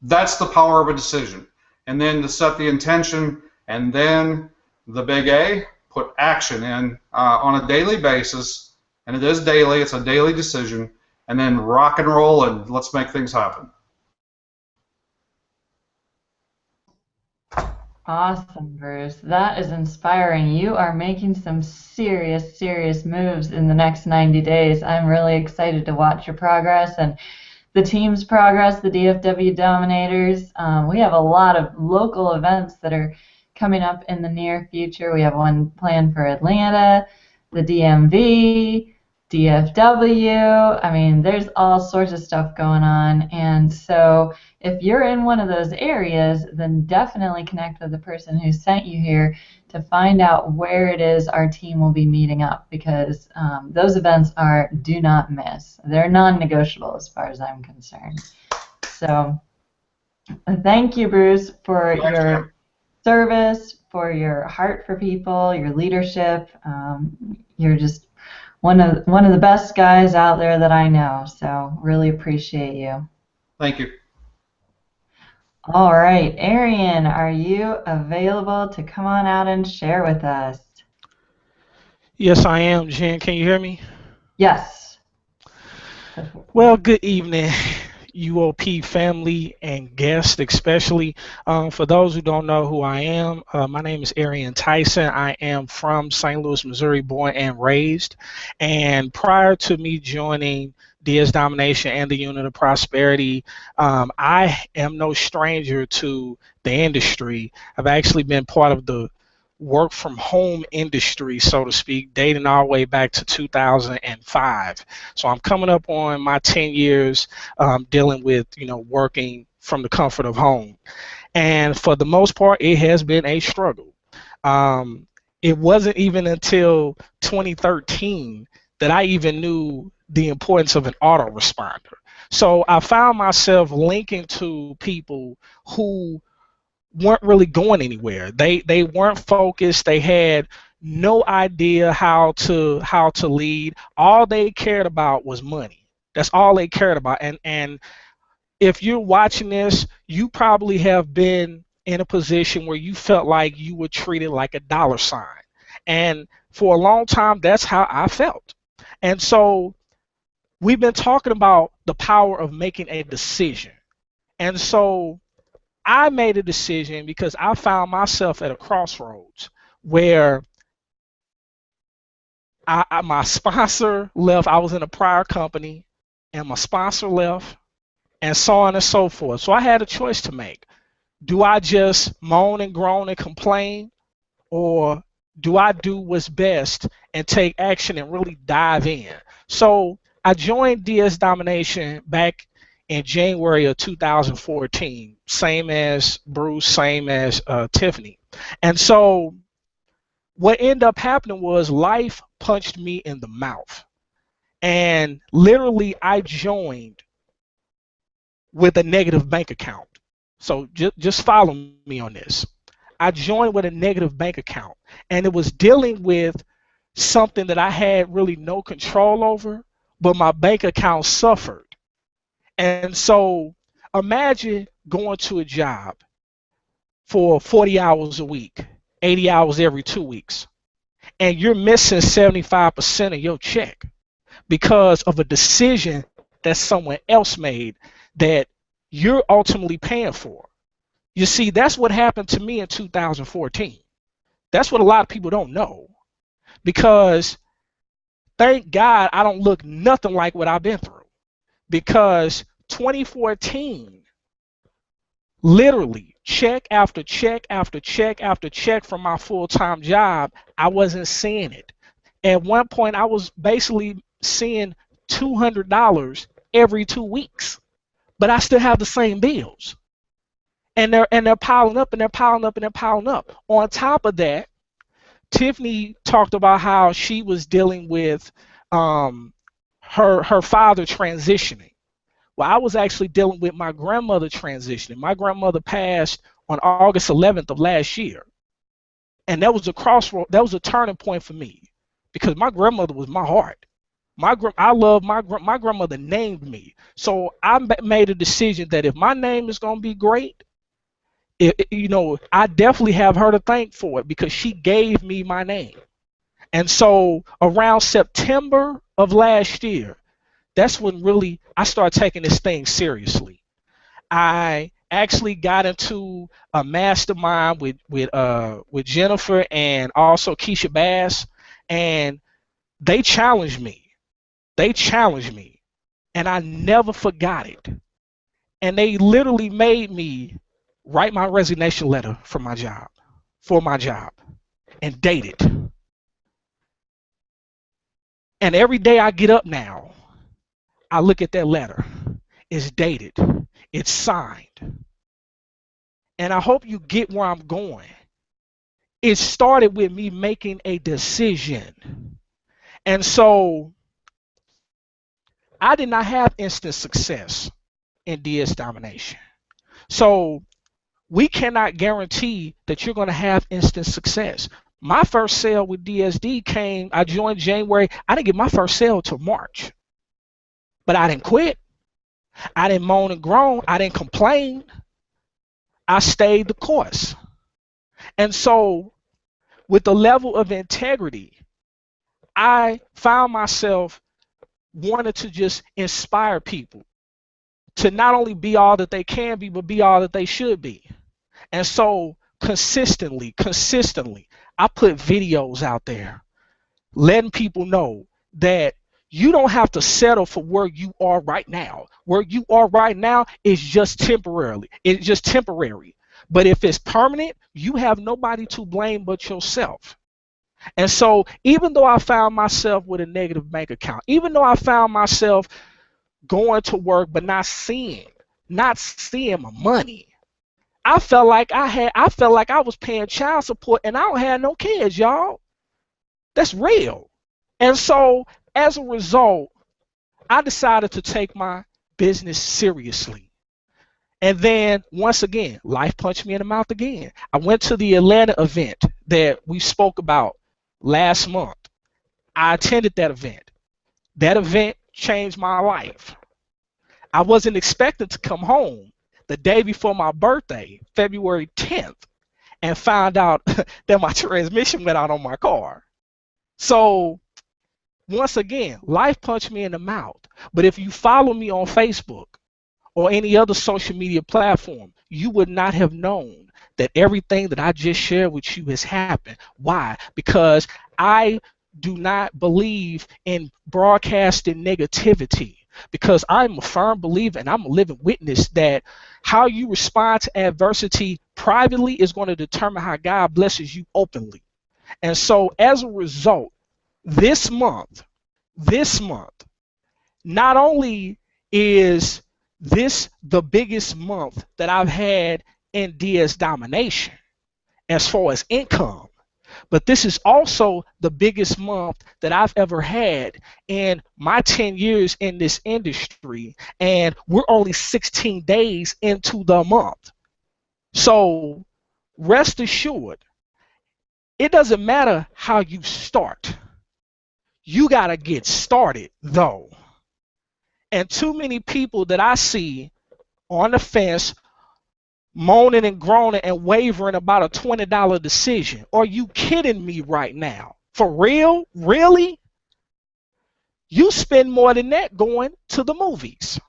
Speaker 7: the power of a decision. And then to set the intention, and then the big A, put action in on a daily basis, and it is daily, it's a daily decision, and then rock and roll, and let's make things happen.
Speaker 2: Awesome, Bruce. That is inspiring. You are making some serious, serious moves in the next 90 days. I'm really excited to watch your progress and the team's progress, the DFW Dominators. We have a lot of local events that are coming up in the near future. We have one planned for Atlanta, the DMV, DFW. I mean, there's all sorts of stuff going on. And so if you're in one of those areas, then definitely connect with the person who sent you here to find out where it is our team will be meeting up, because those events are do not miss. They're non-negotiable as far as I'm concerned. So thank you, Bruce, for your service, for your heart for people, your leadership. You're just one of the best guys out there that I know. So really appreciate you.
Speaker 7: Thank you.
Speaker 2: All right, Arian, are you available to come on out and share with us?
Speaker 8: Yes, I am, Jen. Can you hear me?
Speaker 2: Yes.
Speaker 8: Well, good evening, UOP family and guests especially. For those who don't know who I am, my name is Arian Tyson. I am from St. Louis, Missouri, born and raised. And prior to me joining DS Domination and the Unit of Prosperity, I am no stranger to the industry. I've actually been part of the work from home industry, so to speak, dating all the way back to 2005. So I'm coming up on my 10 years dealing with, you know, working from the comfort of home. And for the most part, it has been a struggle. It wasn't even until 2013 that I even knew the importance of an autoresponder. So I found myself linking to people who weren't really going anywhere. They weren't focused. They had no idea how to lead. All they cared about was money. That's all they cared about. And if you're watching this, you probably have been in a position where you felt like you were treated like a dollar sign. And for a long time, that's how I felt. And so we've been talking about the power of making a decision. And so I made a decision because I found myself at a crossroads where my sponsor left. I was in a prior company and my sponsor left, and so on and so forth. So I had a choice to make. Do I just moan and groan and complain, or do I do what's best and take action and really dive in? So I joined DS Domination back in January of 2014, same as Bruce, same as Tiffany. And so what ended up happening was life punched me in the mouth. And literally I joined with a negative bank account. So just follow me on this. I joined with a negative bank account, and it was dealing with something that I had really no control over, but my bank account suffered. And so imagine going to a job for 40 hours a week, 80 hours every 2 weeks, and you're missing 75% of your check because of a decision that someone else made that you're ultimately paying for. You see, that's what happened to me in 2014. That's what a lot of people don't know, because thank God I don't look nothing like what I've been through, because 2014, literally check after check after check after check from my full-time job, I wasn't seeing it. At one point, I was basically seeing $200 every 2 weeks, but I still have the same bills. And they're piling up and they're piling up and they're piling up. On top of that, Tiffany talked about how she was dealing with her father transitioning. Well, I was actually dealing with my grandmother transitioning. My grandmother passed on August 11th of last year. And that was a crossroad, that was a turning point for me, because my grandmother was my heart. I love my grandmother named me. So I made a decision that if my name is going to be great, I definitely have her to thank for it, because she gave me my name. And so around September of last year, that's when really I started taking this thing seriously. I actually got into a mastermind with Jennifer and also Keisha Bass, and they challenged me. And I never forgot it. And they literally made me write my resignation letter for my job, and date it. And every day I get up now, I look at that letter. It's dated. It's signed. And I hope you get where I'm going. It started with me making a decision. And so I did not have instant success in DS Domination. So we cannot guarantee that you're going to have instant success. My first sale with DSD came, I joined January. I didn't get my first sale till March. But I didn't quit. I didn't moan and groan. I didn't complain. I stayed the course. And so with the level of integrity, I found myself wanting to just inspire people to not only be all that they can be, but be all that they should be. And so consistently, I put videos out there letting people know that you don't have to settle for where you are right now. Where you are right now is just temporarily. It's just temporary. But if it's permanent, you have nobody to blame but yourself. And so even though I found myself with a negative bank account, even though I found myself going to work but not seeing my money, I felt like I was paying child support and I don't have no kids, y'all. That's real. And so as a result, I decided to take my business seriously. And then once again, life punched me in the mouth again. I went to the Atlanta event that we spoke about last month. I attended that event. That event changed my life. I wasn't expected to come home the day before my birthday, February 10th, and found out that my transmission went out on my car. So once again, life punched me in the mouth. But if you follow me on Facebook or any other social media platform, you would not have known that everything that I just shared with you has happened. Why? Because I do not believe in broadcasting negativity, because I'm a firm believer and I'm a living witness that how you respond to adversity privately is going to determine how God blesses you openly. And so as a result, this month, not only is this the biggest month that I've had in DS domination as far as income, but this is also the biggest month that I've ever had in my 10 years in this industry, and we're only 16 days into the month. So rest assured, it doesn't matter how you start. You got to get started, though. And too many people that I see on the fence moaning and groaning and wavering about a $20 decision. Are you kidding me right now? For real? Really? You spend more than that going to the movies.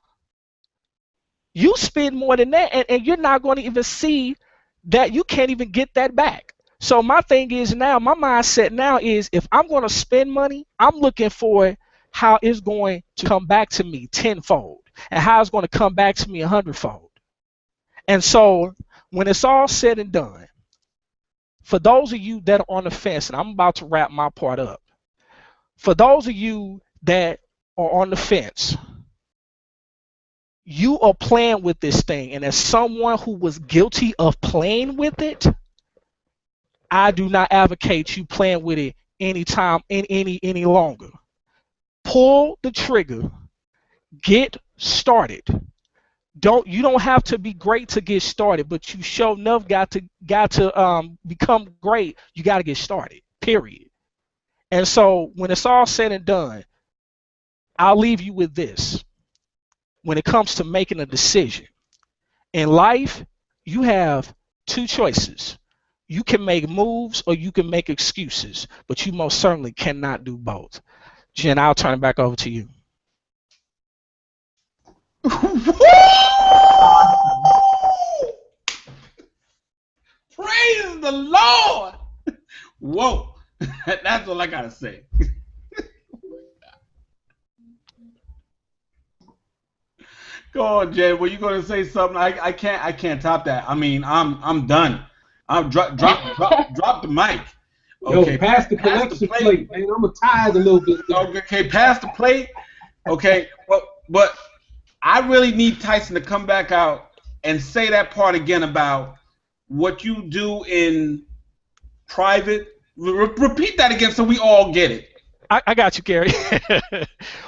Speaker 8: You spend more than that, and you're not going to even see that. You can't even get that back. So my thing is now, my mindset now is, if I'm going to spend money, I'm looking for how it's going to come back to me tenfold and how it's going to come back to me 100-fold. And so when it's all said and done, for those of you that are on the fence, and I'm about to wrap my part up, for those of you that are on the fence, you are playing with this thing. And as someone who was guilty of playing with it, I do not advocate you playing with it any longer. Pull the trigger. Get started. You don't have to be great to get started, but you sure enough got to become great. You got to get started. Period. And so when it's all said and done, I'll leave you with this. When it comes to making a decision in life, you have two choices. You can make moves or you can make excuses, but you most certainly cannot do both. Jen, I'll turn it back over to you.
Speaker 1: Praise the Lord. Whoa. That's all I got to say. Go on, Jay. Were you going to say something? I can't top that. I mean, I'm done. I'm drop the mic.
Speaker 4: Okay, pass the collection plate, man. I'm gonna tithe a little bit.
Speaker 1: Okay, pass the plate. Okay, but I really need Tyson to come back out and say that part again about what you do in private. Repeat that again so we all get it.
Speaker 8: I got you, Kerry.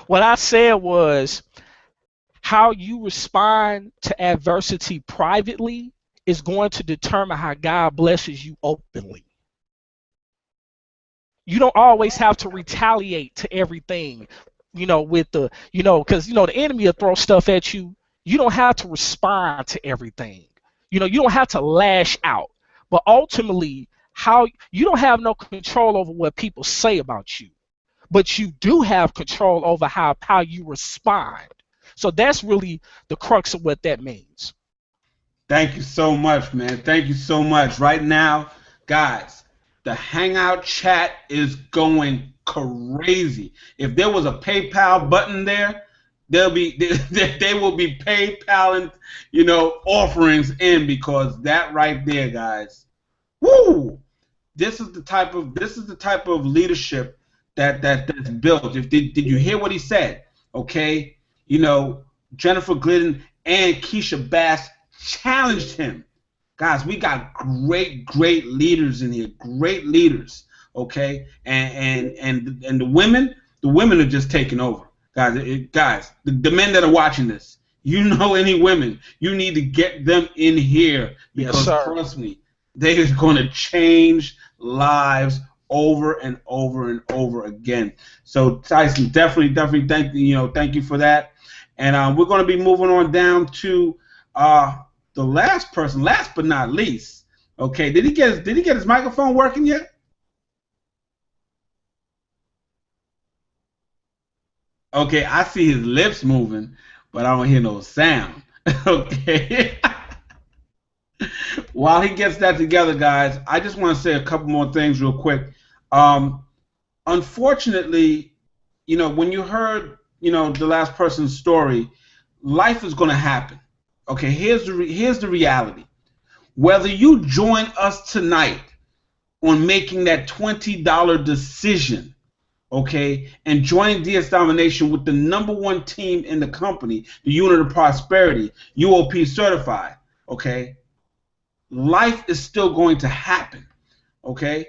Speaker 8: What I said was, how you respond to adversity privately is going to determine how God blesses you openly. You don't always have to retaliate to everything, with the, because, the enemy will throw stuff at you. You don't have to respond to everything. You don't have to lash out. But ultimately, you don't have no control over what people say about you. But you do have control over how you respond. So that's really the crux of what that means.
Speaker 1: Thank you so much, man. Thank you so much. Right now, guys, the Hangout chat is going crazy. If there was a PayPal button there, they will be PayPaling, offerings in, because that right there, guys. Woo! This is the type of leadership that's built. Did you hear what he said? Okay, Jennifer Glidden and Keisha Bass challenged him. Guys, we got great leaders in here, great leaders, okay? And the women are just taking over. Guys, the men that are watching this, any women, you need to get them in here, because trust me, they are going to change lives over and over and over again. So Tyson, definitely thank you for that. And we're going to be moving on down to the last person, last but not least. Okay, did he get his microphone working yet? Okay, I see his lips moving, but I don't hear no sound. Okay. While he gets that together, guys, I just want to say a couple more things real quick. Unfortunately, when you heard, the last person's story, life is going to happen. Okay, here's the reality. Whether you join us tonight on making that $20 decision, okay, and joining DS Domination with the #1 team in the company, the Unit of Prosperity, UOP certified, okay, life is still going to happen, okay?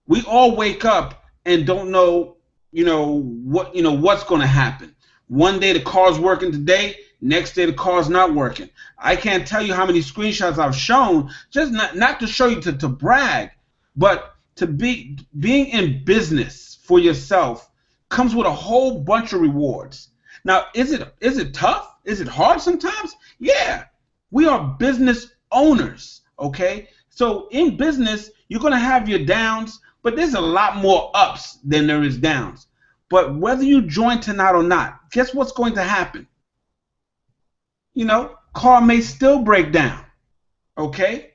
Speaker 1: We all wake up and don't know, what's going to happen. One day the car's working today, next day the car's not working. I can't tell you how many screenshots I've shown, just not to show you to brag, but to being in business for yourself comes with a whole bunch of rewards. Now, is it tough? Is it hard sometimes? Yeah. We are business owners, okay? So in business, you're going to have your downs, but there's a lot more ups than there is downs. But whether you join tonight or not, guess what's going to happen? Car may still break down, okay?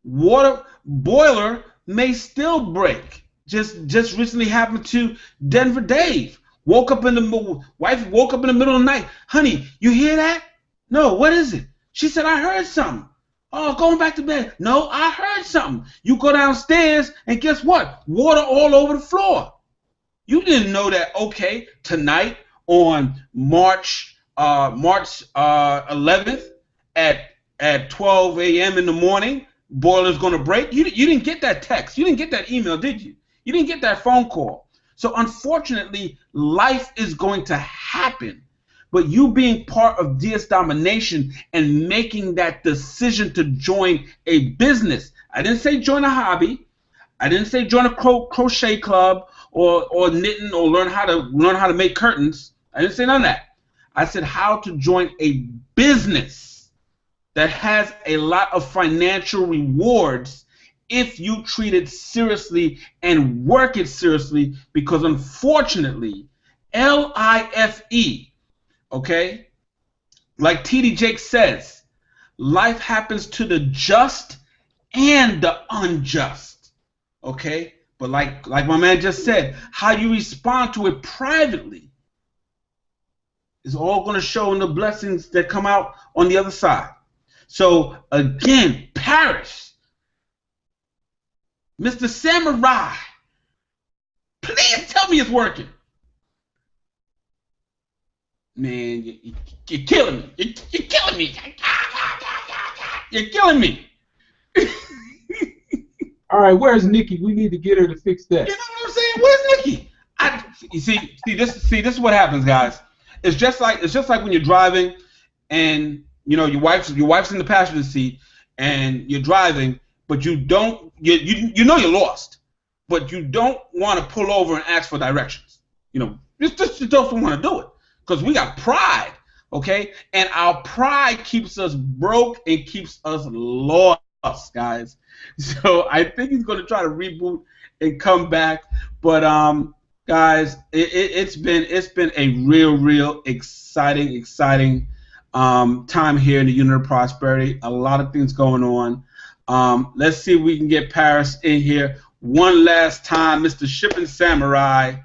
Speaker 1: Water boiler may still break. Just recently happened to Denver Dave. Wife woke up in the middle of the night. Honey, you hear that? No, what is it? She said, I heard something. Oh, going back to bed. No, I heard something. You go downstairs and guess what? Water all over the floor. You didn't know that, okay, tonight on March 11th at 12 a.m. in the morning, boiler's going to break. You didn't get that text. You didn't get that email, did you? You didn't get that phone call. So unfortunately, life is going to happen. But you being part of DS Domination and making that decision to join a business. I didn't say join a hobby. I didn't say join a crochet club or knitting or learn how to make curtains. I didn't say none of that. I said how to join a business that has a lot of financial rewards if you treat it seriously and work it seriously, because unfortunately, LIFE, okay, like TD Jake says, life happens to the just and the unjust, okay? But like my man just said, how you respond to it privately is all going to show in the blessings that come out on the other side. So again, Paris, Mr. Samurai, please tell me it's working. Man, you're killing me. You're killing me. You're killing me.
Speaker 4: All right, where's Nikki? We need to get her to fix that.
Speaker 1: You know what I'm saying? Where's Nikki? This is what happens, guys. It's just like when you're driving, and your wife's in the passenger seat, and you're driving, but you know you're lost, but you don't want to pull over and ask for directions. Just don't want to do it. Because we got pride, okay? And our pride keeps us broke and keeps us lost, guys. So I think he's going to try to reboot and come back. But guys, it's been a real exciting time here in the Unit of Prosperity. A lot of things going on. Let's see if we can get Paris in here one last time, Mr. Shipping Samurai.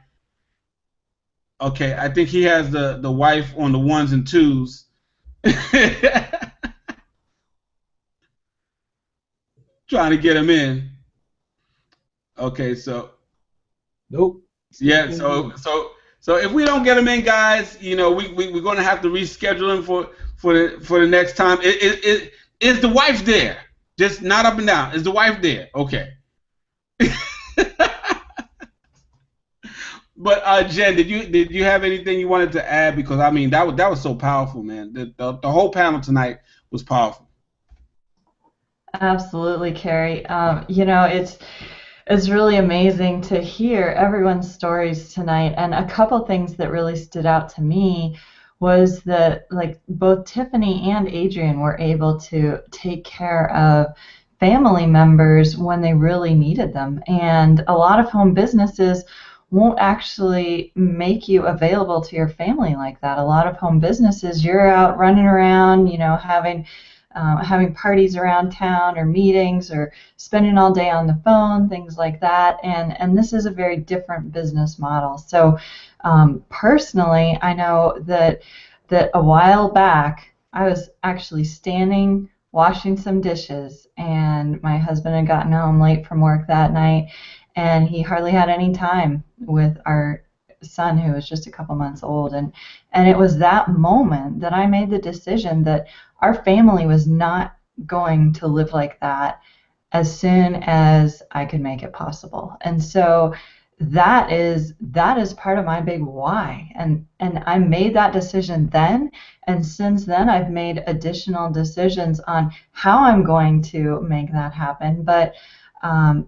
Speaker 1: Okay, I think he has the wife on the ones and twos. Trying to get him in. Okay, so.
Speaker 4: Nope.
Speaker 1: Yeah, so if we don't get him in, guys, we're going to have to reschedule him for the next time. Is the wife there? Just not up and down. Is the wife there? Okay. But Jen, did you have anything you wanted to add? Because I mean that was so powerful, man. The whole panel tonight was powerful.
Speaker 2: Absolutely, Kerry. It's really amazing to hear everyone's stories tonight, and a couple things that really stood out to me was that both Tiffany and Adriane were able to take care of family members when they really needed them, and a lot of home businesses won't actually make you available to your family like that. A lot of home businesses, you're out running around, having parties around town or meetings or spending all day on the phone, things like that. And this is a very different business model. So personally, I know that a while back I was actually standing washing some dishes, and my husband had gotten home late from work that night, and he hardly had any time with our son, who was just a couple months old. And it was that moment that I made the decision that our family was not going to live like that as soon as I could make it possible. And so that is part of my big why. And I made that decision then, and since then I've made additional decisions on how I'm going to make that happen. But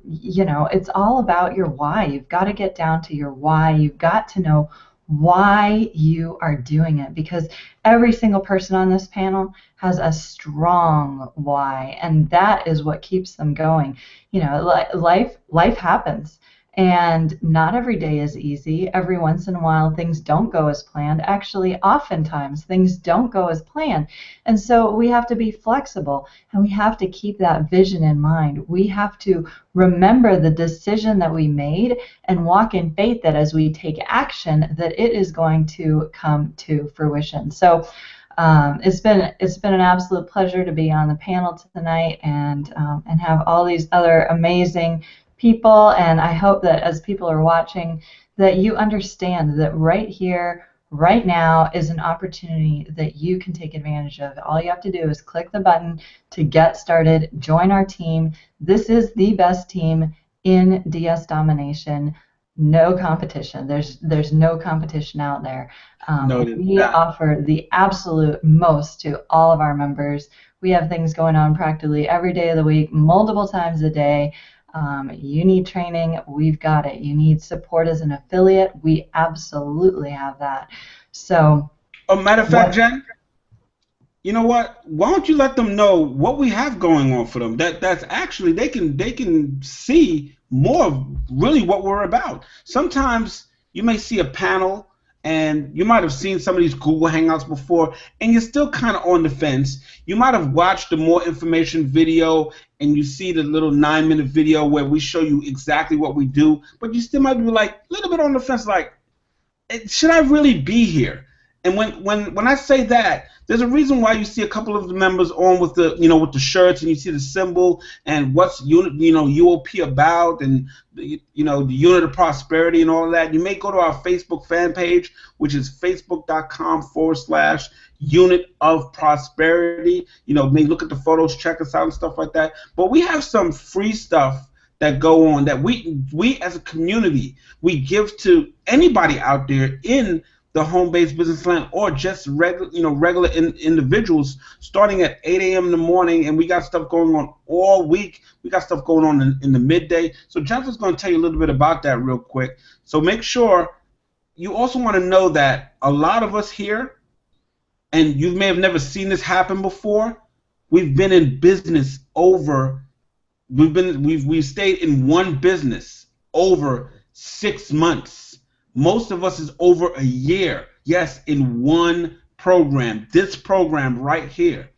Speaker 2: you know, it's all about your why. You've got to get down to your why. You've got to know why you are doing it, because every single person on this panel has a strong why, and that is what keeps them going. You know, life happens, and not every day is easy. Every once in a while things don't go as planned. Actually, oftentimes things don't go as planned. And so we have to be flexible, and we have to keep that vision in mind. We have to remember the decision that we made and walk in faith that as we take action, that it is going to come to fruition. So it's been an absolute pleasure to be on the panel tonight and have all these other amazing people. And I hope that as people are watching, that you understand that right here, right now is an opportunity that you can take advantage of. All you have to do is click the button to get started, join our team. This is the best team in DS domination. No competition. There's no competition out there. We offer the absolute most to all of our members. We have things going on practically every day of the week, multiple times a day. You need training, we've got it. You need support as an affiliate, we absolutely have that. So,
Speaker 1: matter of fact, Jen, you know what? Why don't you let them know what we have going on for them? That's actually they can see more of really what we're about. Sometimes you may see a panel and you might have seen some of these Google Hangouts before, and you're still kind of on the fence. You might have watched the more information video, and you see the little 9-minute video where we show you exactly what we do, but you still might be like a little bit on the fence, like, should I really be here? And when I say that, there's a reason why you see a couple of the members on with the with the shirts, and you see the symbol and what's UOP about, and the unit of prosperity and all of that. You may go to our Facebook fan page, which is facebook.com/unit of prosperity. May look at the photos, check us out and stuff like that. But we have some free stuff that go on that we as a community we give to anybody out there in the home-based business land, or just regular individuals, starting at 8 a.m. in the morning, and we got stuff going on all week. We got stuff going on in the midday. So Jennifer's going to tell you a little bit about that real quick. So make sure you also want to know that a lot of us here, and you may have never seen this happen before, we've been in business we've stayed in one business over 6 months. Most of us is over a year, yes, in one program, this program right here.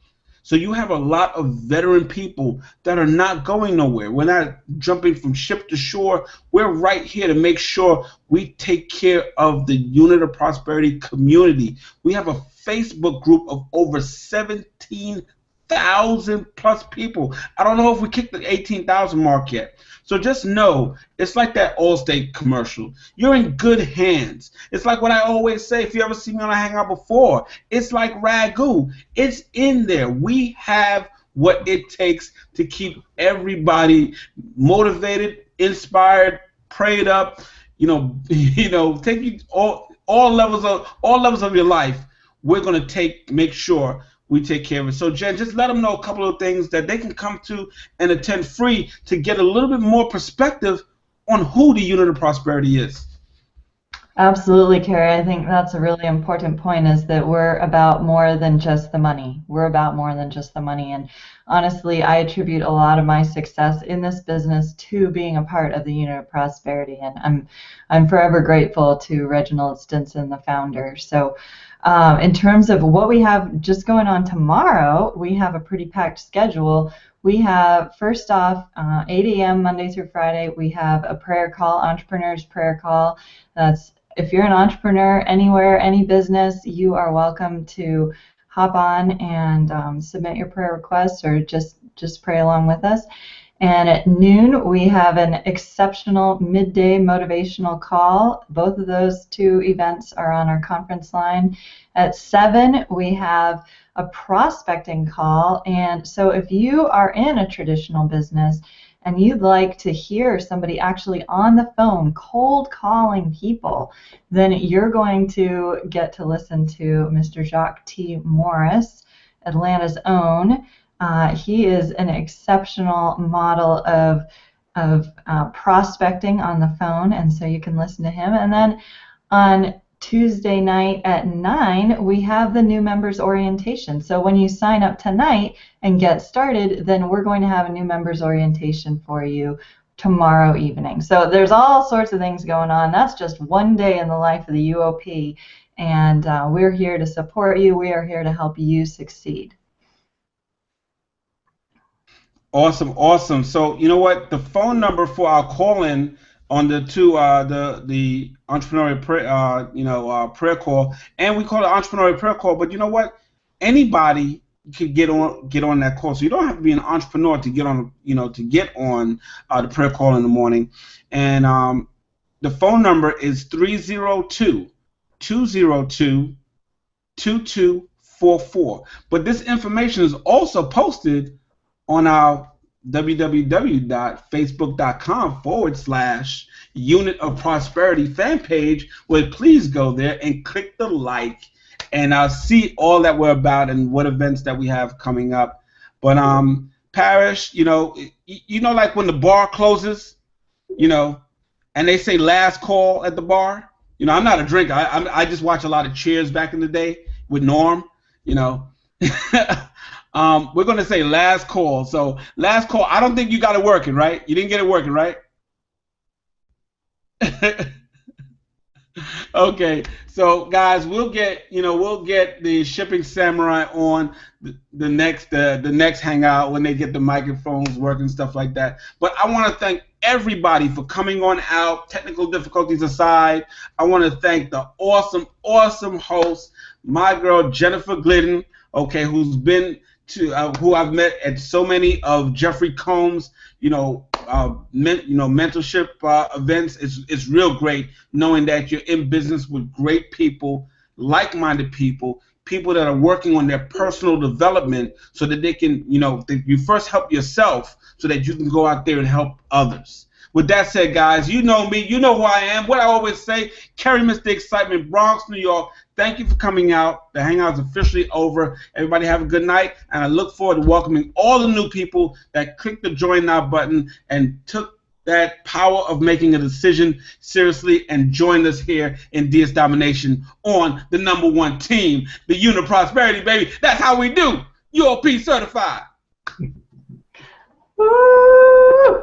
Speaker 1: So you have a lot of veteran people that are not going nowhere. We're not jumping from ship to shore. We're right here to make sure we take care of the Unit of Prosperity community. We have a Facebook group of over 17,000 plus people. I don't know if we kicked the 18,000 mark yet. So just know, it's like that Allstate commercial. You're in good hands. It's like what I always say, if you ever see me on a Hangout before, it's like Ragu. It's in there. We have what it takes to keep everybody motivated, inspired, prayed up, take you all levels of your life. We're going to make sure we take care of it. So, Jen, just let them know a couple of things that they can come to and attend free to get a little bit more perspective on who the Unit of Prosperity is.
Speaker 2: Absolutely, Kerry. I think that's a really important point, is that we're about more than just the money. We're about more than just the money. And honestly, I attribute a lot of my success in this business to being a part of the Unit of Prosperity. And I'm forever grateful to Reginald Stinson, the founder. So in terms of what we have just going on tomorrow, we have a pretty packed schedule. We have, first off, 8 a.m. Monday through Friday, we have a prayer call, Entrepreneurs Prayer Call. That's, if you're an entrepreneur anywhere, any business, you are welcome to hop on and submit your prayer requests or just pray along with us. And at noon, we have an exceptional midday motivational call. Both of those two events are on our conference line. At 7, we have a prospecting call. And so if you are in a traditional business and you'd like to hear somebody actually on the phone cold calling people, then you're going to get to listen to Mr. Jacques T. Morris, Atlanta's own. He is an exceptional model of prospecting on the phone, and so you can listen to him. And then on Tuesday night at 9, we have the new members orientation. So when you sign up tonight and get started, then we're going to have a new members orientation for you tomorrow evening. So there's all sorts of things going on. That's just one day in the life of the UOP, and we're here to support you. We are here to help you succeed.
Speaker 1: Awesome, awesome. So you know what? The phone number for our call-in on the entrepreneurial prayer, prayer call, and we call it entrepreneurial prayer call. But you know what? Anybody can get on that call. So you don't have to be an entrepreneur to get on, the prayer call in the morning. And the phone number is 302-202-2244. But this information is also posted on our www.facebook.com/Unit of Prosperity fan page, where please go there and click the like, and I'll see all that we're about and what events that we have coming up. But Parrish, like when the bar closes, and they say last call at the bar. I'm not a drinker. I just watch a lot of Cheers back in the day with Norm. We're going to say last call. So last call. I don't think you got it working, right? You didn't get it working, right? Okay. So guys, we'll get the Shipping Samurai on the next Hangout when they get the microphones working, stuff like that. But I want to thank everybody for coming on out. Technical difficulties aside, I want to thank the awesome host, my girl Jennifer Glidden, who's been who I've met at so many of Jeffrey Combs, mentorship events. It's real great knowing that you're in business with great people, like-minded people that are working on their personal development so that they can, you first help yourself so that you can go out there and help others. With that said, guys, you know me. You know who I am. What I always say, Kerry, Mr. Excitement, Bronx, New York. Thank you for coming out. The Hangout is officially over. Everybody have a good night, and I look forward to welcoming all the new people that clicked the join now button and took that power of making a decision seriously and joined us here in DS Domination on the #1 team, the Unit of Prosperity, baby. That's how we do. UOP certified.
Speaker 2: Woo!